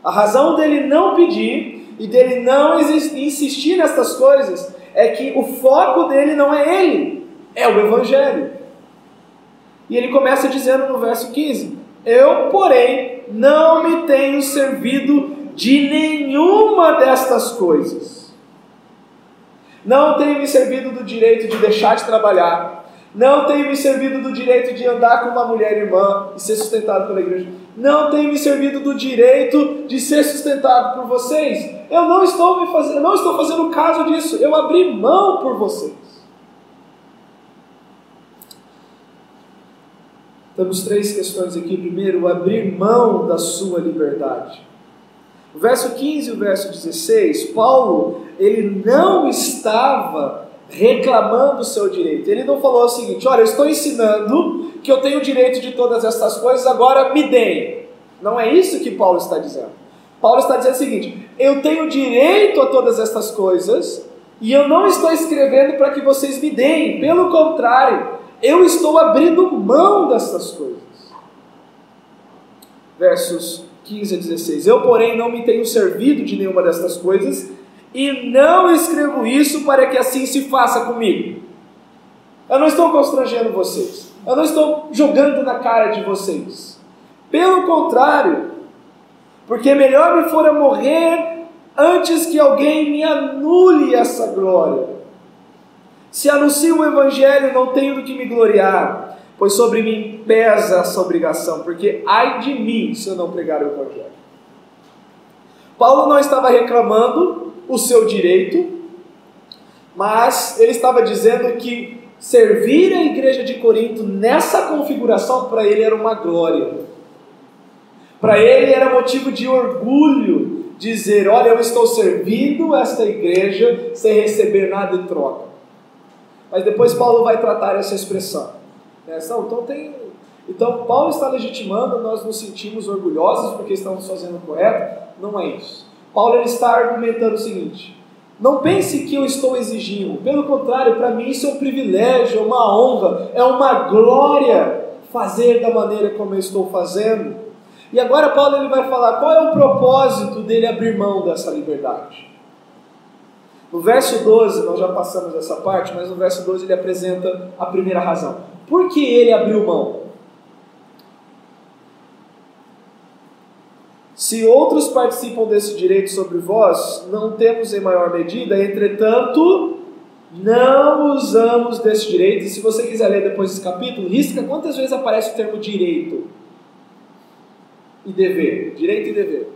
A razão dele não pedir e dele não insistir nessas coisas é que o foco dele não é ele, é o Evangelho. E ele começa dizendo no verso 15: eu, porém, não me tenho servido de nenhuma destas coisas. Não tenho me servido do direito de deixar de trabalhar. Não tenho me servido do direito de andar com uma mulher irmã e ser sustentado pela igreja. Não tenho me servido do direito de ser sustentado por vocês. Eu não estou fazendo caso disso. Eu abri mão por vocês. Temos 3 questões aqui. Primeiro, abrir mão da sua liberdade. O verso 15 e o verso 16, Paulo, ele não estava reclamando o seu direito. Ele não falou o seguinte: olha, eu estou ensinando que eu tenho o direito de todas estas coisas, agora me deem. Não é isso que Paulo está dizendo. Paulo está dizendo o seguinte: eu tenho direito a todas estas coisas e eu não estou escrevendo para que vocês me deem. Pelo contrário, eu estou abrindo mão dessas coisas. Versos 15 a 16. Eu, porém, não me tenho servido de nenhuma destas coisas e não escrevo isso para que assim se faça comigo. Eu não estou constrangendo vocês. Eu não estou jogando na cara de vocês. Pelo contrário, porque melhor me fora morrer antes que alguém me anule essa glória. Se anuncio o Evangelho, não tenho do que me gloriar, pois sobre mim pesa essa obrigação, porque ai de mim se eu não pregar o Evangelho. Paulo não estava reclamando o seu direito, mas ele estava dizendo que servir a igreja de Corinto nessa configuração para ele era uma glória. Para ele era motivo de orgulho dizer: olha, eu estou servindo esta igreja sem receber nada em troca. Mas depois Paulo vai tratar essa expressão. Então Paulo está legitimando, nós nos sentimos orgulhosos porque estamos fazendo o correto. Não é isso. Paulo ele está argumentando o seguinte: não pense que eu estou exigindo, pelo contrário, para mim isso é um privilégio, é uma honra, é uma glória fazer da maneira como eu estou fazendo. E agora Paulo ele vai falar qual é o propósito dele abrir mão dessa liberdade. No verso 12, nós já passamos essa parte, mas no verso 12 ele apresenta a primeira razão. Por que ele abriu mão? Se outros participam desse direito sobre vós, não temos em maior medida, entretanto, não usamos desse direito. E se você quiser ler depois desse capítulo, risca quantas vezes aparece o termo direito e dever. Direito e dever.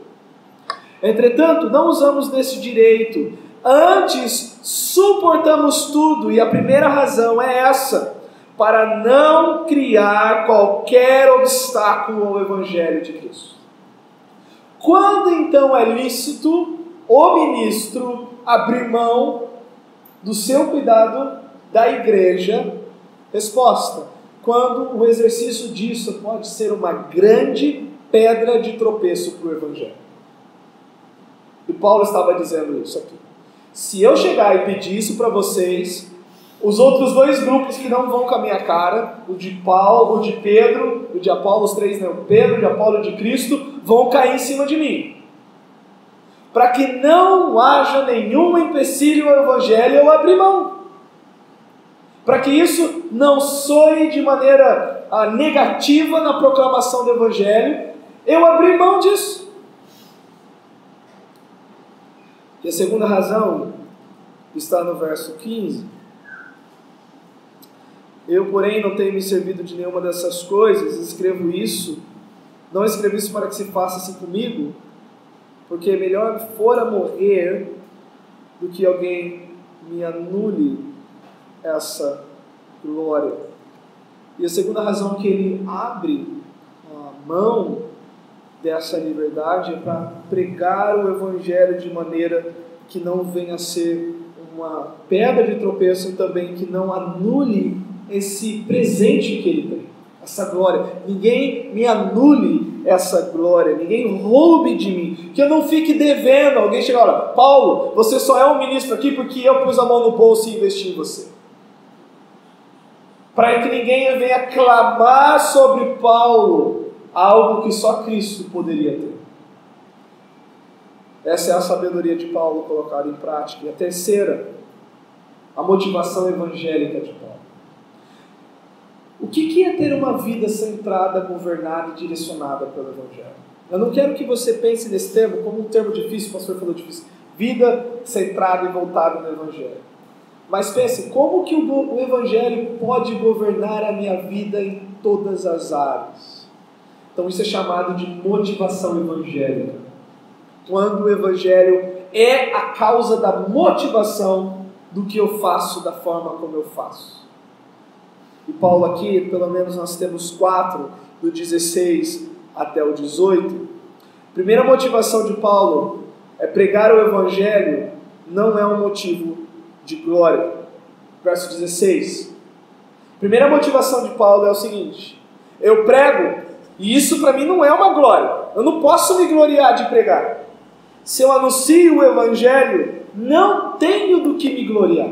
Entretanto, não usamos desse direito. Antes, suportamos tudo. E a primeira razão é essa: para não criar qualquer obstáculo ao Evangelho de Cristo. Quando então é lícito o ministro abrir mão do seu cuidado da igreja? Resposta: quando o exercício disso pode ser uma grande pedra de tropeço para o Evangelho. E Paulo estava dizendo isso aqui. Se eu chegar e pedir isso para vocês, os outros dois grupos que não vão com a minha cara, o de Paulo, o de Pedro, o de Apolo, os três, não, Pedro, de Apolo e de Cristo, vão cair em cima de mim. Para que não haja nenhum empecilho ao Evangelho, eu abri mão. Para que isso não soe de maneira negativa na proclamação do Evangelho, eu abri mão disso. E a segunda razão está no verso 15. Eu, porém, não tenho me servido de nenhuma dessas coisas, escrevo isso, não escrevi isso para que se faça assim comigo, porque melhor fora morrer do que alguém me anule essa glória. E a segunda razão que ele abre a mão dessa liberdade é para pregar o Evangelho de maneira que não venha a ser uma pedra de tropeço e também que não anule esse presente que ele tem, essa glória. Ninguém me anule essa glória, ninguém roube de mim, que eu não fique devendo. Alguém chega e fala: Paulo, você só é um ministro aqui porque eu pus a mão no bolso e investi em você. Para que ninguém venha clamar sobre Paulo algo que só Cristo poderia ter. Essa é a sabedoria de Paulo colocada em prática. E a terceira, a motivação evangélica de Paulo. O que é ter uma vida centrada, governada e direcionada pelo Evangelho? Eu não quero que você pense nesse termo como um termo difícil, o pastor falou difícil. Vida centrada e voltada no Evangelho. Mas pense, como que o Evangelho pode governar a minha vida em todas as áreas? Então isso é chamado de motivação evangélica. Quando o Evangelho é a causa da motivação do que eu faço, da forma como eu faço. E Paulo aqui, pelo menos nós temos 4, do 16 até o 18. Primeira motivação de Paulo é pregar o Evangelho, não é um motivo de glória. Verso 16. Primeira motivação de Paulo é o seguinte: eu prego, e isso para mim não é uma glória. Eu não posso me gloriar de pregar. Se eu anuncio o Evangelho, não tenho do que me gloriar.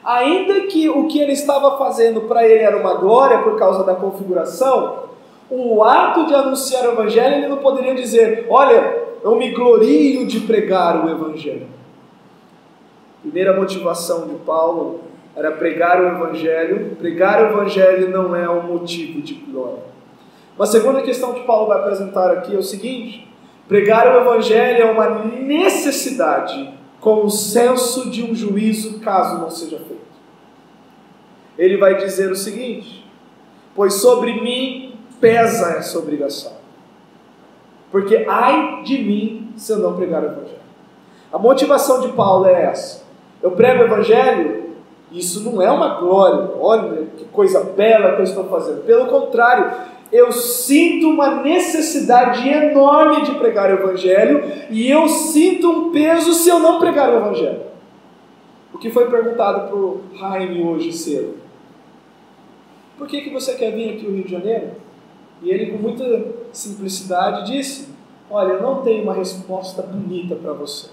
Ainda que o que ele estava fazendo para ele era uma glória por causa da configuração, o ato de anunciar o Evangelho, ele não poderia dizer: olha, eu me glorio de pregar o Evangelho. Primeira motivação de Paulo era pregar o Evangelho. Pregar o Evangelho não é um motivo de glória. Uma segunda questão que Paulo vai apresentar aqui é o seguinte: pregar o Evangelho é uma necessidade com o senso de um juízo caso não seja feito. Ele vai dizer o seguinte: pois sobre mim pesa essa obrigação, porque ai de mim se eu não pregar o Evangelho. A motivação de Paulo é essa: eu prego o Evangelho, isso não é uma glória, olha que coisa bela que eu estou fazendo. Pelo contrário, eu sinto uma necessidade enorme de pregar o Evangelho e eu sinto um peso se eu não pregar o Evangelho. O que foi perguntado para o Jaime hoje cedo: por que você quer vir aqui ao Rio de Janeiro? E ele, com muita simplicidade, disse: olha, eu não tenho uma resposta bonita para você.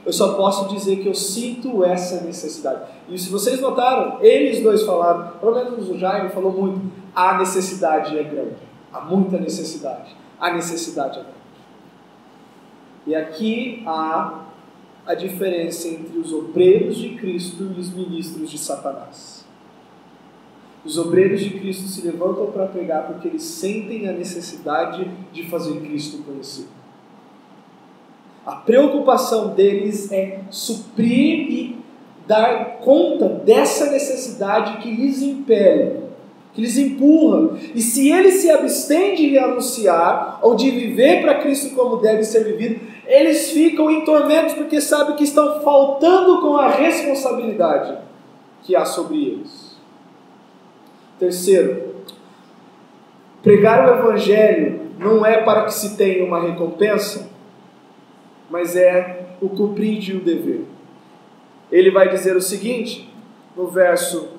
Eu só posso dizer que eu sinto essa necessidade. E se vocês notaram, eles dois falaram, pelo menos o Jaime falou muito: a necessidade é grande. Há muita necessidade. A necessidade é grande. E aqui há a diferença entre os obreiros de Cristo e os ministros de Satanás. Os obreiros de Cristo se levantam para pregar porque eles sentem a necessidade de fazer Cristo conhecido. A preocupação deles é suprir e dar conta dessa necessidade que lhes impele, que lhes empurra. E se eles se abstêm de anunciar ou de viver para Cristo como deve ser vivido, eles ficam em tormentos porque sabem que estão faltando com a responsabilidade que há sobre eles. Terceiro, pregar o Evangelho não é para que se tenha uma recompensa, mas é o cumprir de um dever. Ele vai dizer o seguinte, no verso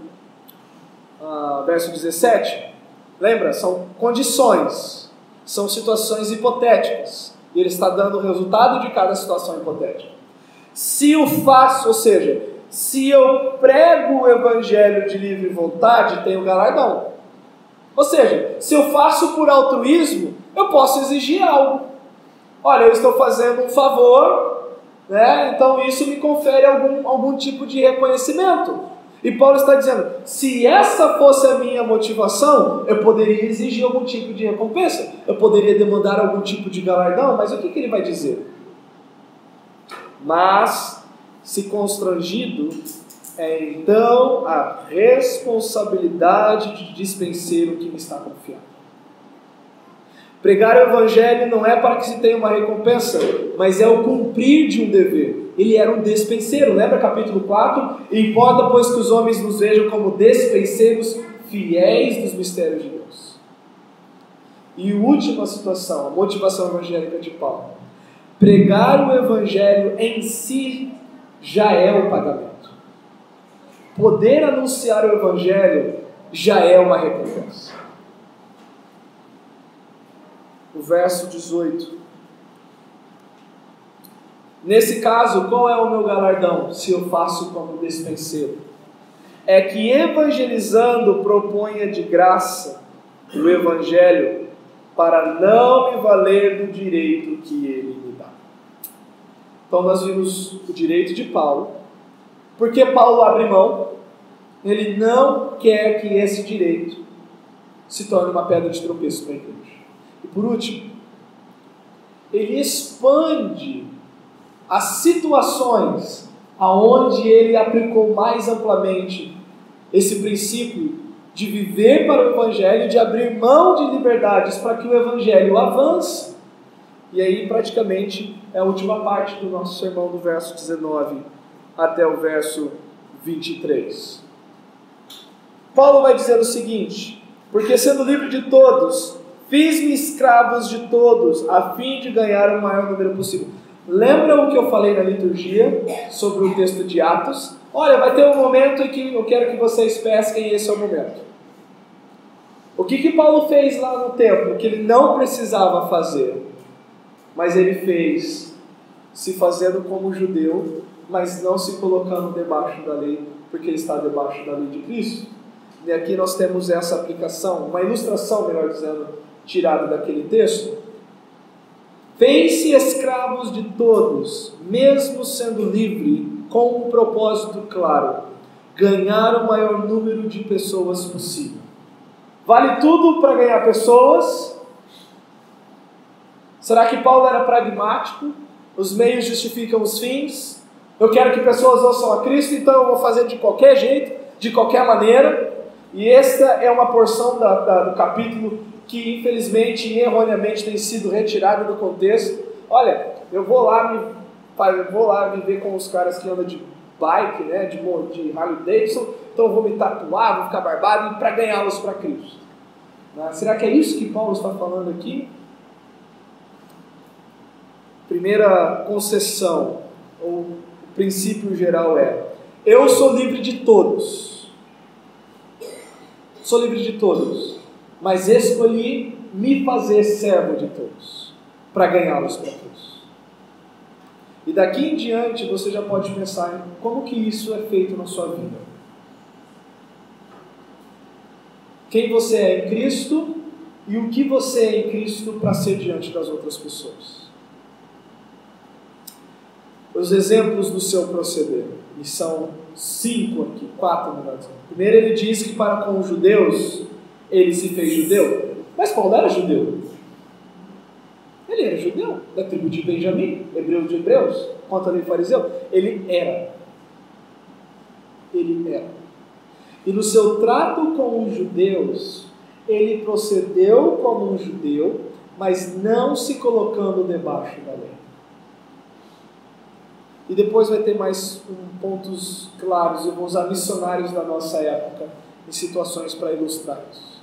17, lembra? São condições, são situações hipotéticas, e ele está dando o resultado de cada situação hipotética. Se o faço, ou seja, se eu prego o Evangelho de livre vontade, tenho galardão. Ou seja, se eu faço por altruísmo, eu posso exigir algo. Olha, eu estou fazendo um favor, né? Então isso me confere algum tipo de reconhecimento. E Paulo está dizendo, se essa fosse a minha motivação, eu poderia exigir algum tipo de recompensa, eu poderia demandar algum tipo de galardão, mas o que ele vai dizer? Mas, se constrangido, é então a responsabilidade de dispenseiro que me está confiado. Pregar o Evangelho não é para que se tenha uma recompensa, mas é o cumprir de um dever. Ele era um despenseiro, lembra capítulo 4? Importa, pois, que os homens nos vejam como despenseiros fiéis dos mistérios de Deus. E última situação, a motivação evangélica de Paulo. Pregar o Evangelho em si já é o pagamento. Poder anunciar o Evangelho já é uma recompensa. O verso 18. Nesse caso, qual é o meu galardão, se eu faço como despenseiro? É que evangelizando proponha de graça o Evangelho para não me valer do direito que ele me dá. Então nós vimos o direito de Paulo. Porque Paulo abre mão, ele não quer que esse direito se torne uma pedra de tropeço para a igreja. E por último, ele expande as situações aonde ele aplicou mais amplamente esse princípio de viver para o Evangelho, de abrir mão de liberdades para que o Evangelho avance. E aí praticamente é a última parte do nosso sermão, do verso 19 até o verso 23. Paulo vai dizer o seguinte: porque sendo livre de todos, fiz-me escravos de todos, a fim de ganhar o maior número possível. Lembra o que eu falei na liturgia sobre o texto de Atos? Olha, vai ter um momento em que eu quero que vocês pesquem, e esse é o momento. O que Paulo fez lá no templo, que ele não precisava fazer, mas ele fez se fazendo como judeu, mas não se colocando debaixo da lei, porque ele está debaixo da lei de Cristo. E aqui nós temos essa aplicação, uma ilustração, melhor dizendo, tirada daquele texto. Fez-se escravos de todos, mesmo sendo livre, com um propósito claro: ganhar o maior número de pessoas possível. Vale tudo para ganhar pessoas? Será que Paulo era pragmático? Os meios justificam os fins? Eu quero que pessoas ouçam a Cristo, então eu vou fazer de qualquer jeito, de qualquer maneira. E esta é uma porção do capítulo que infelizmente e erroneamente tem sido retirada do contexto. Olha, eu vou lá viver com os caras que andam de bike, né, de Harley Davidson, então eu vou me tatuar, vou ficar barbado para ganhá-los para Cristo. Será que é isso que Paulo está falando aqui? Primeira concessão, ou o princípio geral é: eu sou livre de todos. Sou livre de todos, mas escolhi me fazer servo de todos, para ganhá-los para Deus. E daqui em diante você já pode pensar em como que isso é feito na sua vida. Quem você é em Cristo e o que você é em Cristo para ser diante das outras pessoas. Os exemplos do seu proceder, e são 5 aqui, 4 melhor dizendo. Primeiro ele diz que para com os judeus, ele se fez judeu, mas Paulo era judeu. Ele era judeu. judeu, da tribo de Benjamim, hebreu de hebreus, contra o fariseu. Ele era. E no seu trato com os judeus, ele procedeu como um judeu, mas não se colocando debaixo da lei. E depois vai ter mais pontos claros, eu vou usar missionários da nossa época em situações para ilustrar isso.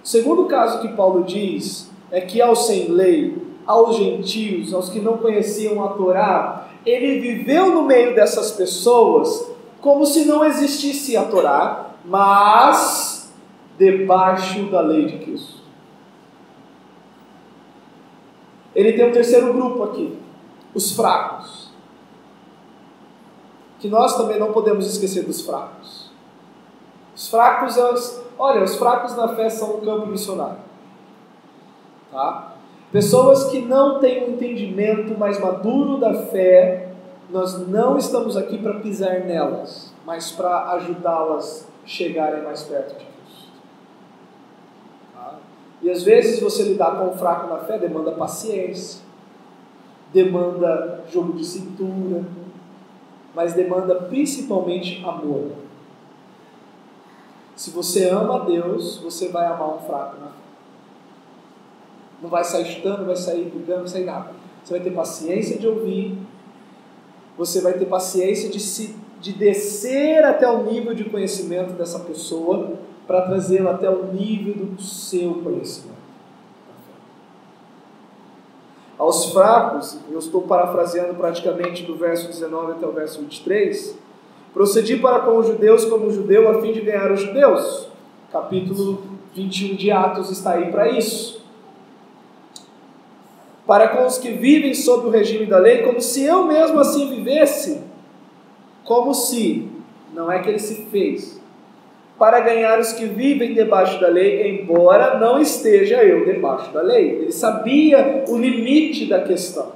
O segundo caso que Paulo diz é que aos sem lei, aos gentios, aos que não conheciam a Torá, ele viveu no meio dessas pessoas como se não existisse a Torá, mas debaixo da lei de Cristo. Ele tem um terceiro grupo aqui, os fracos. Que nós também não podemos esquecer dos fracos. Os fracos, os fracos na fé são um campo missionário. Tá? Pessoas que não têm um entendimento mais maduro da fé, nós não estamos aqui para pisar nelas, mas para ajudá-las a chegarem mais perto de Cristo. Tá? E às vezes você lidar com um fraco na fé demanda paciência, demanda jogo de cintura, mas demanda principalmente amor. Se você ama a Deus, você vai amar um fraco na fé. Não vai sair chutando, não vai sair brigando, não vai sair nada. Você vai ter paciência de ouvir, você vai ter paciência de descer até o nível de conhecimento dessa pessoa para trazê-la até o nível do seu conhecimento. Aos fracos, eu estou parafraseando praticamente do verso 19 até o verso 23, procedi para com os judeus como judeu a fim de ganhar os judeus. Capítulo 21 de Atos está aí para isso. Para com os que vivem sob o regime da lei, como se eu mesmo assim vivesse, como se, não é que ele se fez, para ganhar os que vivem debaixo da lei, embora não esteja eu debaixo da lei. Ele sabia o limite da questão.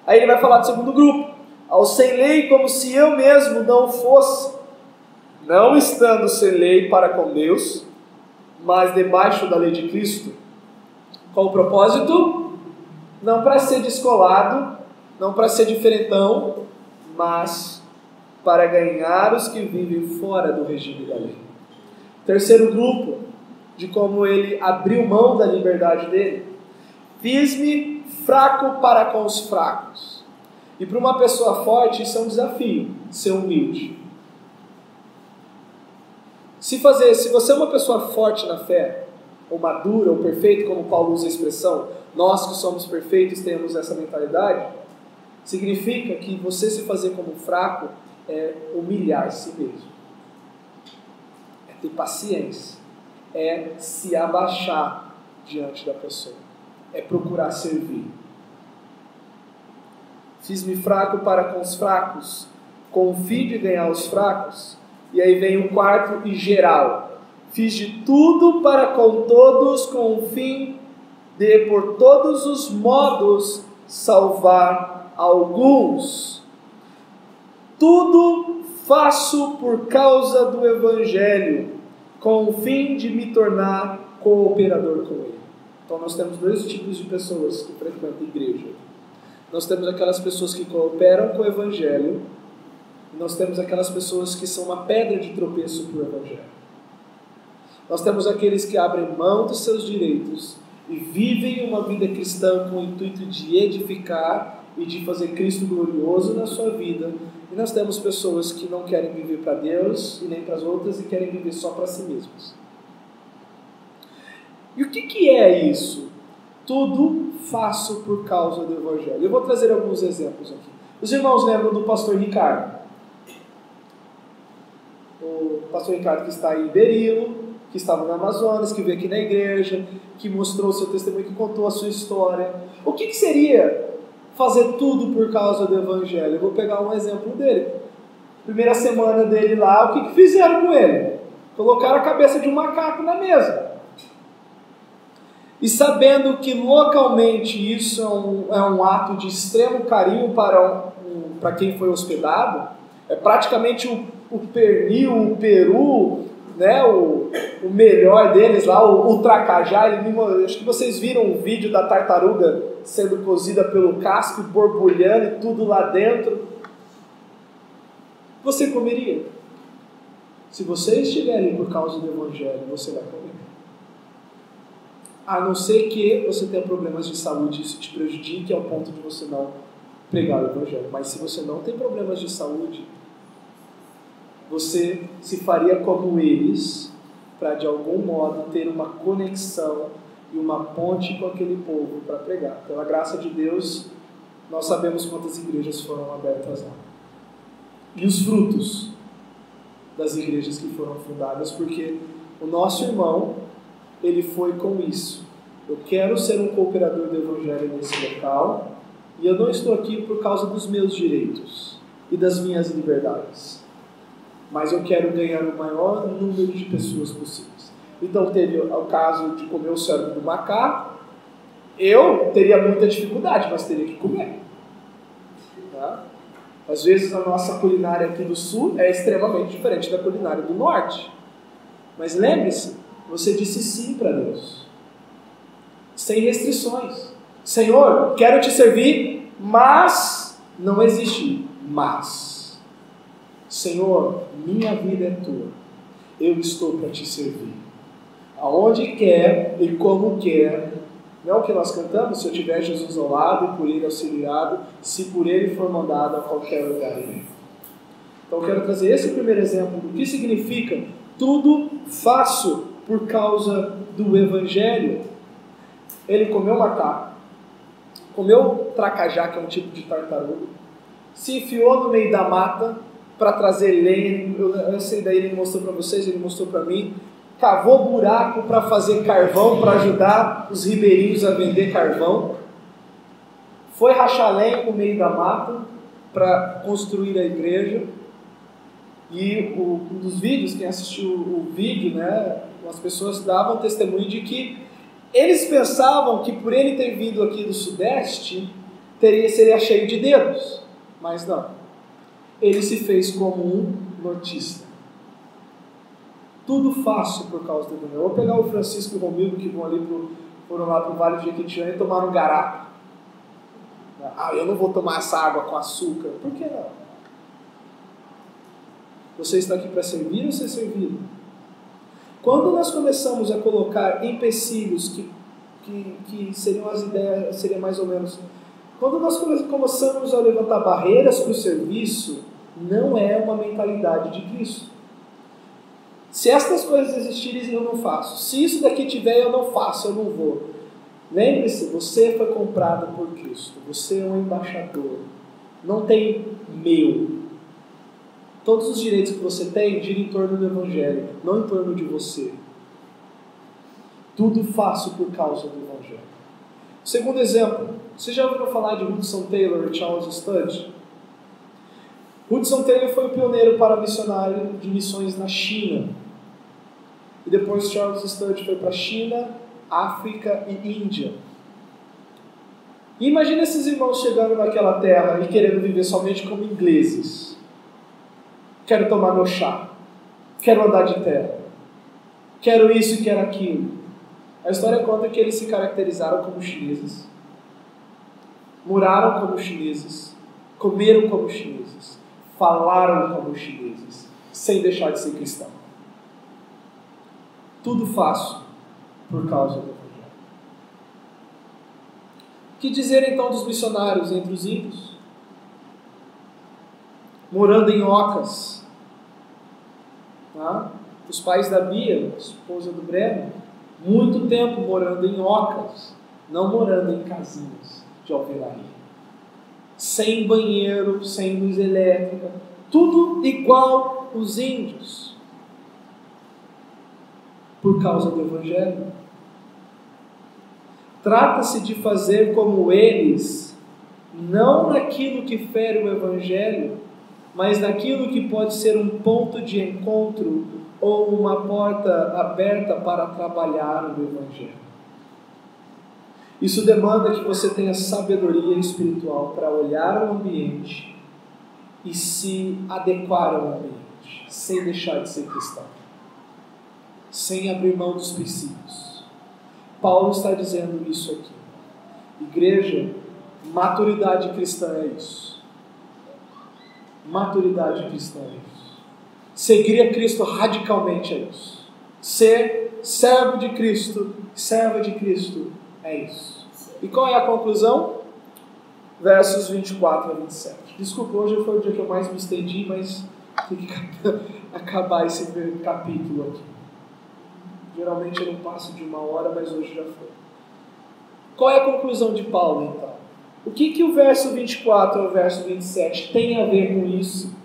Aí ele vai falar do segundo grupo. Ao sem lei, como se eu mesmo não fosse, não estando sem lei para com Deus, mas debaixo da lei de Cristo. Qual o propósito? Não para ser descolado, não para ser diferentão, mas para ganhar os que vivem fora do regime da lei. Terceiro grupo, de como ele abriu mão da liberdade dele. Fiz-me fraco para com os fracos. E para uma pessoa forte isso é um desafio, ser humilde. Se você é uma pessoa forte na fé, ou madura, ou perfeito, como Paulo usa a expressão, nós que somos perfeitos temos essa mentalidade, significa que você se fazer como fraco é humilhar si mesmo, é ter paciência, é se abaixar diante da pessoa, é procurar servir. Fiz-me fraco para com os fracos, com o fim de ganhar os fracos. E aí vem o quarto e geral. Fiz de tudo para com todos, com o fim de, por todos os modos, salvar alguns. Tudo faço por causa do Evangelho, com o fim de me tornar cooperador com ele. Então nós temos dois tipos de pessoas que frequentam a igreja. Nós temos aquelas pessoas que cooperam com o Evangelho, e nós temos aquelas pessoas que são uma pedra de tropeço para o Evangelho. Nós temos aqueles que abrem mão dos seus direitos e vivem uma vida cristã com o intuito de edificar e de fazer Cristo glorioso na sua vida. E nós temos pessoas que não querem viver para Deus e nem para as outras e querem viver só para si mesmos. E o que é isso? Tudo faço por causa do Evangelho. Eu vou trazer alguns exemplos aqui. Os irmãos lembram do pastor Ricardo? O pastor Ricardo que está aí em Berilo, que estava no Amazonas, que veio aqui na igreja, que mostrou o seu testemunho, que contou a sua história. O que seria fazer tudo por causa do Evangelho? Eu vou pegar um exemplo dele. Primeira semana dele lá, o que fizeram com ele? Colocaram a cabeça de um macaco na mesa. E sabendo que localmente isso é um ato de extremo carinho para quem foi hospedado, é praticamente o pernil, o peru, né, o melhor deles lá, o tracajá. Acho que vocês viram um vídeo da tartaruga sendo cozida pelo casco, borbulhando e tudo lá dentro. Você comeria? Se você estiver ali por causa do Evangelho, você vai comer. A não ser que você tenha problemas de saúde e isso te prejudique ao ponto de você não pregar o Evangelho. Mas se você não tem problemas de saúde, você se faria como eles, para de algum modo ter uma conexão e uma ponte com aquele povo para pregar. Pela graça de Deus, nós sabemos quantas igrejas foram abertas lá. E os frutos das igrejas que foram fundadas, porque o nosso irmão, ele foi com isso. Eu quero ser um cooperador do Evangelho nesse local, e eu não estou aqui por causa dos meus direitos e das minhas liberdades, mas eu quero ganhar o maior número de pessoas possíveis. Então teve o caso de comer o cérebro do macaco. Eu teria muita dificuldade, mas teria que comer. Tá? Às vezes a nossa culinária aqui do sul é extremamente diferente da culinária do norte. Mas lembre-se, você disse sim para Deus, sem restrições. Senhor, quero te servir, mas não existe mas. Senhor, minha vida é tua, eu estou para te servir. Aonde quer e como quer. Não é o que nós cantamos? Se eu tiver Jesus ao lado e por ele auxiliado, se por ele for mandado a qualquer lugar. Então eu quero trazer esse primeiro exemplo do que significa tudo faço por causa do Evangelho. Ele comeu macaco, comeu tracajá, que é um tipo de tartaruga, se enfiou no meio da mata para trazer lenha. Essa daí ele mostrou para vocês, ele mostrou para mim. Cavou buraco para fazer carvão, para ajudar os ribeirinhos a vender carvão. Foi rachar lenha no meio da mata para construir a igreja. E um dos vídeos, quem assistiu o vídeo, né, as pessoas davam testemunho de que eles pensavam que por ele ter vindo aqui do Sudeste, seria cheio de dedos. Mas não. Ele se fez como um nortista. Tudo faço por causa do Evangelho. Eu vou pegar o Francisco e o Romildo, que foram lá para o Vale de Jequitinhonha e tomaram um garapa. Eu não vou tomar essa água com açúcar. Por que não? Você está aqui para servir ou ser servido? Quando nós começamos a colocar empecilhos que seriam as ideias, seria mais ou menos... Quando nós começamos a levantar barreiras para o serviço, não é uma mentalidade de Cristo. Se estas coisas existirem, eu não faço. Se isso daqui tiver, eu não faço, eu não vou. Lembre-se, você foi comprado por Cristo. Você é um embaixador. Não tem meu. Todos os direitos que você tem giram em torno do Evangelho, não em torno de você. Tudo faço por causa do Evangelho. Segundo exemplo, você já ouviu falar de Hudson Taylor e Charles Studd? Hudson Taylor foi o pioneiro para missionário de missões na China. E depois Charles Studd foi para a China, África e Índia. E imagina esses irmãos chegando naquela terra e querendo viver somente como ingleses. Quero tomar meu chá. Quero andar de terra. Quero isso e quero aquilo. A história conta que eles se caracterizaram como chineses. Moraram como chineses. Comeram como chineses. Falaram como chineses. Sem deixar de ser cristão. Tudo faço por causa do Evangelho. O que dizer então dos missionários entre os índios? Morando em ocas. Tá? Os pais da Bia, esposa do Breno, muito tempo morando em ocas, não morando em casinhas de alvenaria. Sem banheiro, sem luz elétrica, tudo igual os índios. Por causa do Evangelho. Trata-se de fazer como eles, não naquilo que fere o Evangelho, mas naquilo que pode ser um ponto de encontro ou uma porta aberta para trabalhar o Evangelho. Isso demanda que você tenha sabedoria espiritual para olhar o ambiente e se adequar ao ambiente, sem deixar de ser cristão. sem abrir mão dos princípios. Paulo está dizendo isso aqui. Igreja, maturidade cristã é isso. Maturidade cristã é isso. Seguir a Cristo radicalmente é isso. Ser servo de Cristo, serva de Cristo é isso. E qual é a conclusão? Versos 24 a 27. Desculpa, hoje foi o dia que eu mais me estendi, mas tem que acabar esse capítulo aqui. Geralmente eu não passo de 1 hora, mas hoje já foi. Qual é a conclusão de Paulo, então? O que o verso 24 ao verso 27 tem a ver com isso?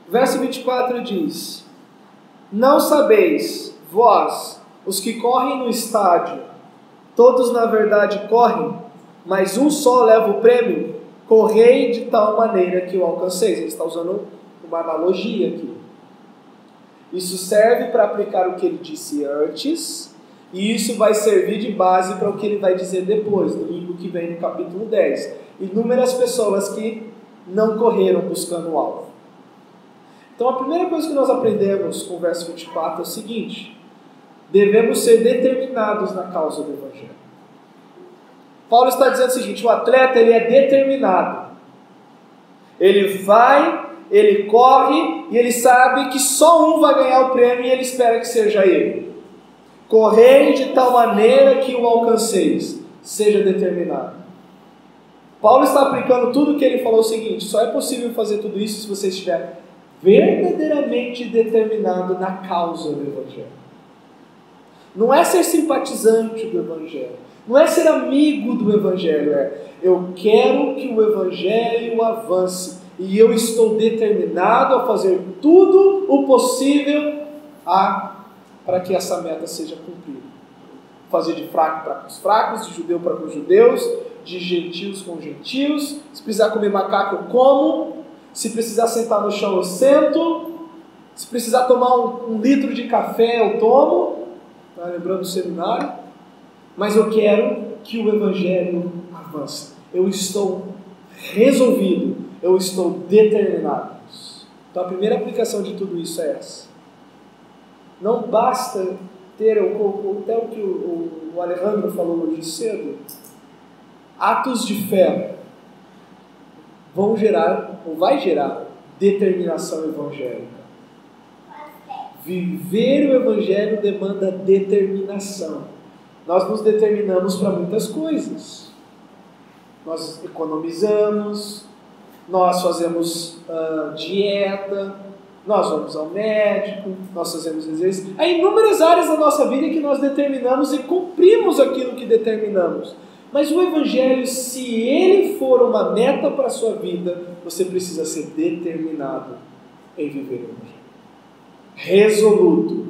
Verso 24 diz: Não sabeis, vós, os que correm no estádio, todos na verdade correm, mas um só leva o prêmio? Correi de tal maneira que o alcanceis. Ele está usando uma analogia aqui. Isso serve para aplicar o que ele disse antes, e isso vai servir de base para o que ele vai dizer depois, domingo que vem no capítulo 10. Inúmeras pessoas que não correram buscando o alvo. Então a primeira coisa que nós aprendemos com o verso 24 é o seguinte: devemos ser determinados na causa do Evangelho. Paulo está dizendo o seguinte: o atleta ele é determinado. Ele vai, ele corre e ele sabe que só um vai ganhar o prêmio e ele espera que seja ele. Correi de tal maneira que o alcanceis. Seja determinado. Paulo está aplicando tudo o que ele falou o seguinte: só é possível fazer tudo isso se você estiver verdadeiramente determinado na causa do Evangelho. Não é ser simpatizante do Evangelho. Não é ser amigo do Evangelho. É: eu quero que o Evangelho avance. E eu estou determinado a fazer tudo o possível para que essa meta seja cumprida. Fazer de fraco para os fracos, de judeu para os judeus, de gentios com gentios. Se precisar comer macaco, eu como. Se precisar sentar no chão, eu sento. Se precisar tomar um litro de café, eu tomo. Tá lembrando do seminário? Mas eu quero que o Evangelho avance. Eu estou resolvido. Eu estou determinado. Então a primeira aplicação de tudo isso é essa. Não basta ter, até o que o Alejandro falou hoje cedo, atos de fé vão gerar, ou vai gerar, determinação evangélica. Viver o Evangelho demanda determinação. Nós nos determinamos para muitas coisas. Nós economizamos, nós fazemos dieta, nós vamos ao médico, nós fazemos exercício. Há inúmeras áreas da nossa vida que nós determinamos e cumprimos aquilo que determinamos. Mas o Evangelho, se ele for uma meta para a sua vida, você precisa ser determinado em viver o Evangelho. Resoluto.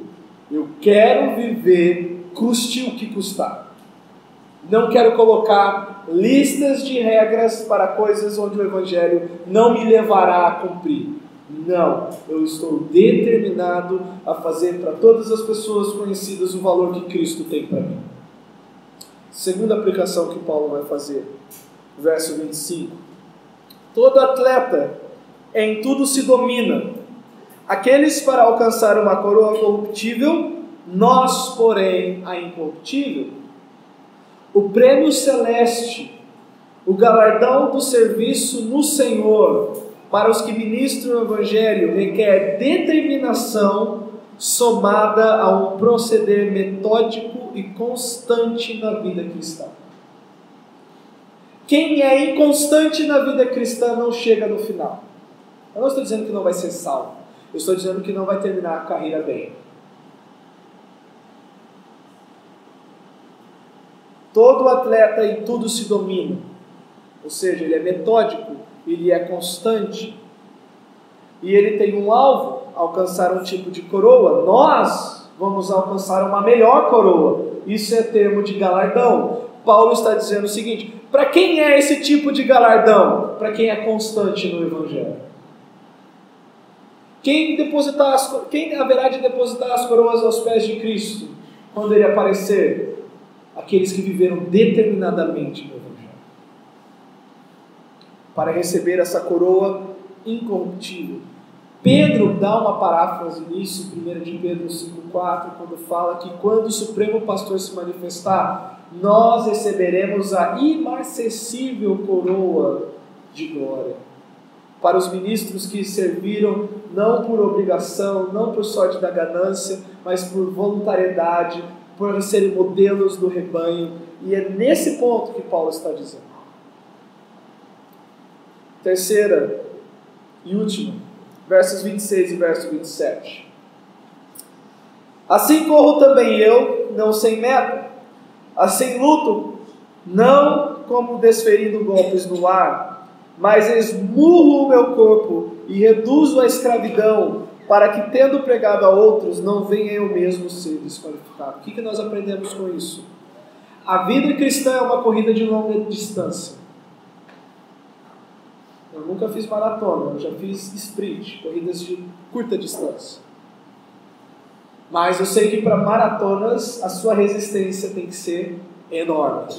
Eu quero viver, custe o que custar. Não quero colocar listas de regras para coisas onde o Evangelho não me levará a cumprir. Não, eu estou determinado a fazer para todas as pessoas conhecidas o valor que Cristo tem para mim. Segunda aplicação que Paulo vai fazer, verso 25. Todo atleta em tudo se domina. Aqueles para alcançar uma coroa corruptível, nós, porém, a incorruptível. O prêmio celeste, o galardão do serviço no Senhor, para os que ministram o Evangelho, requer determinação somada a um proceder metódico e constante na vida cristã. Quem é inconstante na vida cristã não chega no final. Eu não estou dizendo que não vai ser salvo. Eu estou dizendo que não vai terminar a carreira bem. Todo atleta em tudo se domina. Ou seja, ele é metódico, ele é constante. E ele tem um alvo, alcançar um tipo de coroa. Nós vamos alcançar uma melhor coroa. Isso é termo de galardão. Paulo está dizendo o seguinte: para quem é esse tipo de galardão? Para quem é constante no Evangelho. Quem haverá de depositar as coroas aos pés de Cristo quando ele aparecer? Aqueles que viveram determinadamente no Evangelho. Para receber essa coroa incorruptível. Pedro dá uma paráfrase nisso, 1 de Pedro 5,4, quando fala que quando o Supremo Pastor se manifestar, nós receberemos a imarcessível coroa de glória. Para os ministros que serviram não por obrigação, não por sorte da ganância, mas por voluntariedade, por serem modelos do rebanho. E é nesse ponto que Paulo está dizendo. Terceira e última, versos 26 e verso 27. Assim corro também eu, não sem meta, assim luto, não como desferindo golpes no ar, mas esmurro o meu corpo e reduzo a escravidão, para que, tendo pregado a outros, não venha eu mesmo ser desqualificado. O que nós aprendemos com isso? A vida cristã é uma corrida de longa distância. Eu nunca fiz maratona, eu já fiz sprint, corridas de curta distância. Mas eu sei que para maratonas a sua resistência tem que ser enorme.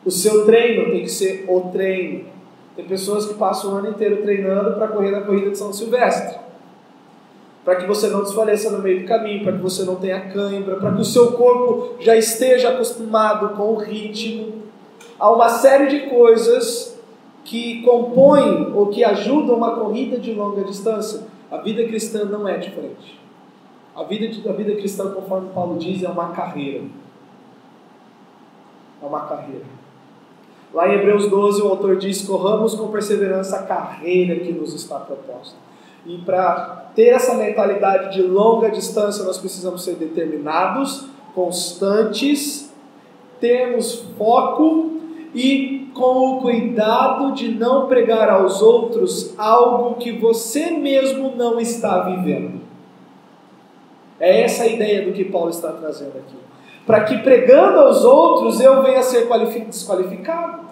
O seu treino tem que ser o treino. Tem pessoas que passam o ano inteiro treinando para correr na corrida de São Silvestre. Para que você não desfaleça no meio do caminho, para que você não tenha cãibra, para que o seu corpo já esteja acostumado com o ritmo. Há uma série de coisas que compõem ou que ajudam uma corrida de longa distância. A vida cristã não é diferente. A vida cristã, conforme Paulo diz, é uma carreira. É uma carreira. Lá em Hebreus 12, o autor diz: corramos com perseverança a carreira que nos está proposta. E para ter essa mentalidade de longa distância, nós precisamos ser determinados, constantes, termos foco e com o cuidado de não pregar aos outros algo que você mesmo não está vivendo. É essa a ideia do que Paulo está trazendo aqui. Para que pregando aos outros eu venha a ser desqualificado.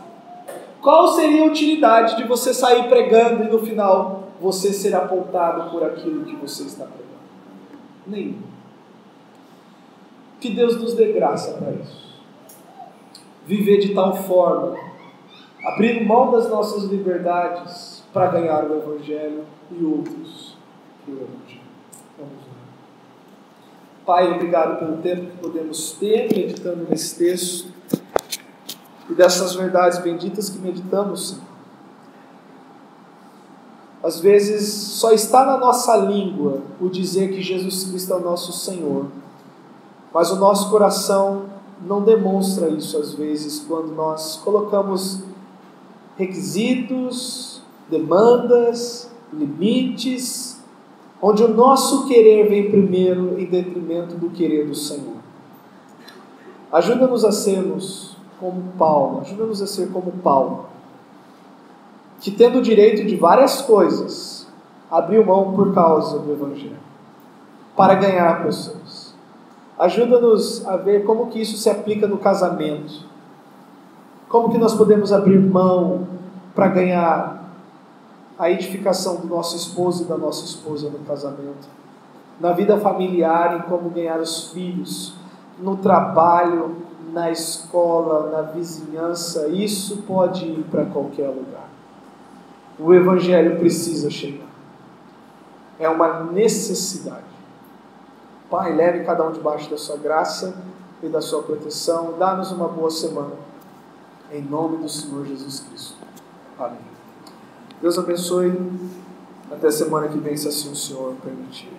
Qual seria a utilidade de você sair pregando e no final você ser apontado por aquilo que você está pregando? Nenhum. Que Deus nos dê graça para isso. Viver de tal forma, abrir mão das nossas liberdades para ganhar o Evangelho e outros para o Evangelho. Vamos lá. Pai, obrigado pelo tempo que podemos ter meditando nesse texto e dessas verdades benditas que meditamos, Senhor. Às vezes só está na nossa língua o dizer que Jesus Cristo é o nosso Senhor, mas o nosso coração não demonstra isso às vezes quando nós colocamos requisitos, demandas, limites, onde o nosso querer vem primeiro em detrimento do querer do Senhor. Ajuda-nos a sermos como Paulo, ajuda-nos a ser como Paulo, que tendo o direito de várias coisas, abriu mão por causa do Evangelho, para ganhar pessoas. Ajuda-nos a ver como que isso se aplica no casamento, como que nós podemos abrir mão para ganhar a edificação do nosso esposo e da nossa esposa no casamento, na vida familiar, em como ganhar os filhos, no trabalho, na escola, na vizinhança. Isso pode ir para qualquer lugar. O Evangelho precisa chegar. É uma necessidade. Pai, leve cada um debaixo da sua graça e da sua proteção. Dá-nos uma boa semana. Em nome do Senhor Jesus Cristo. Amém. Deus abençoe. Até semana que vem, se assim o Senhor permitir.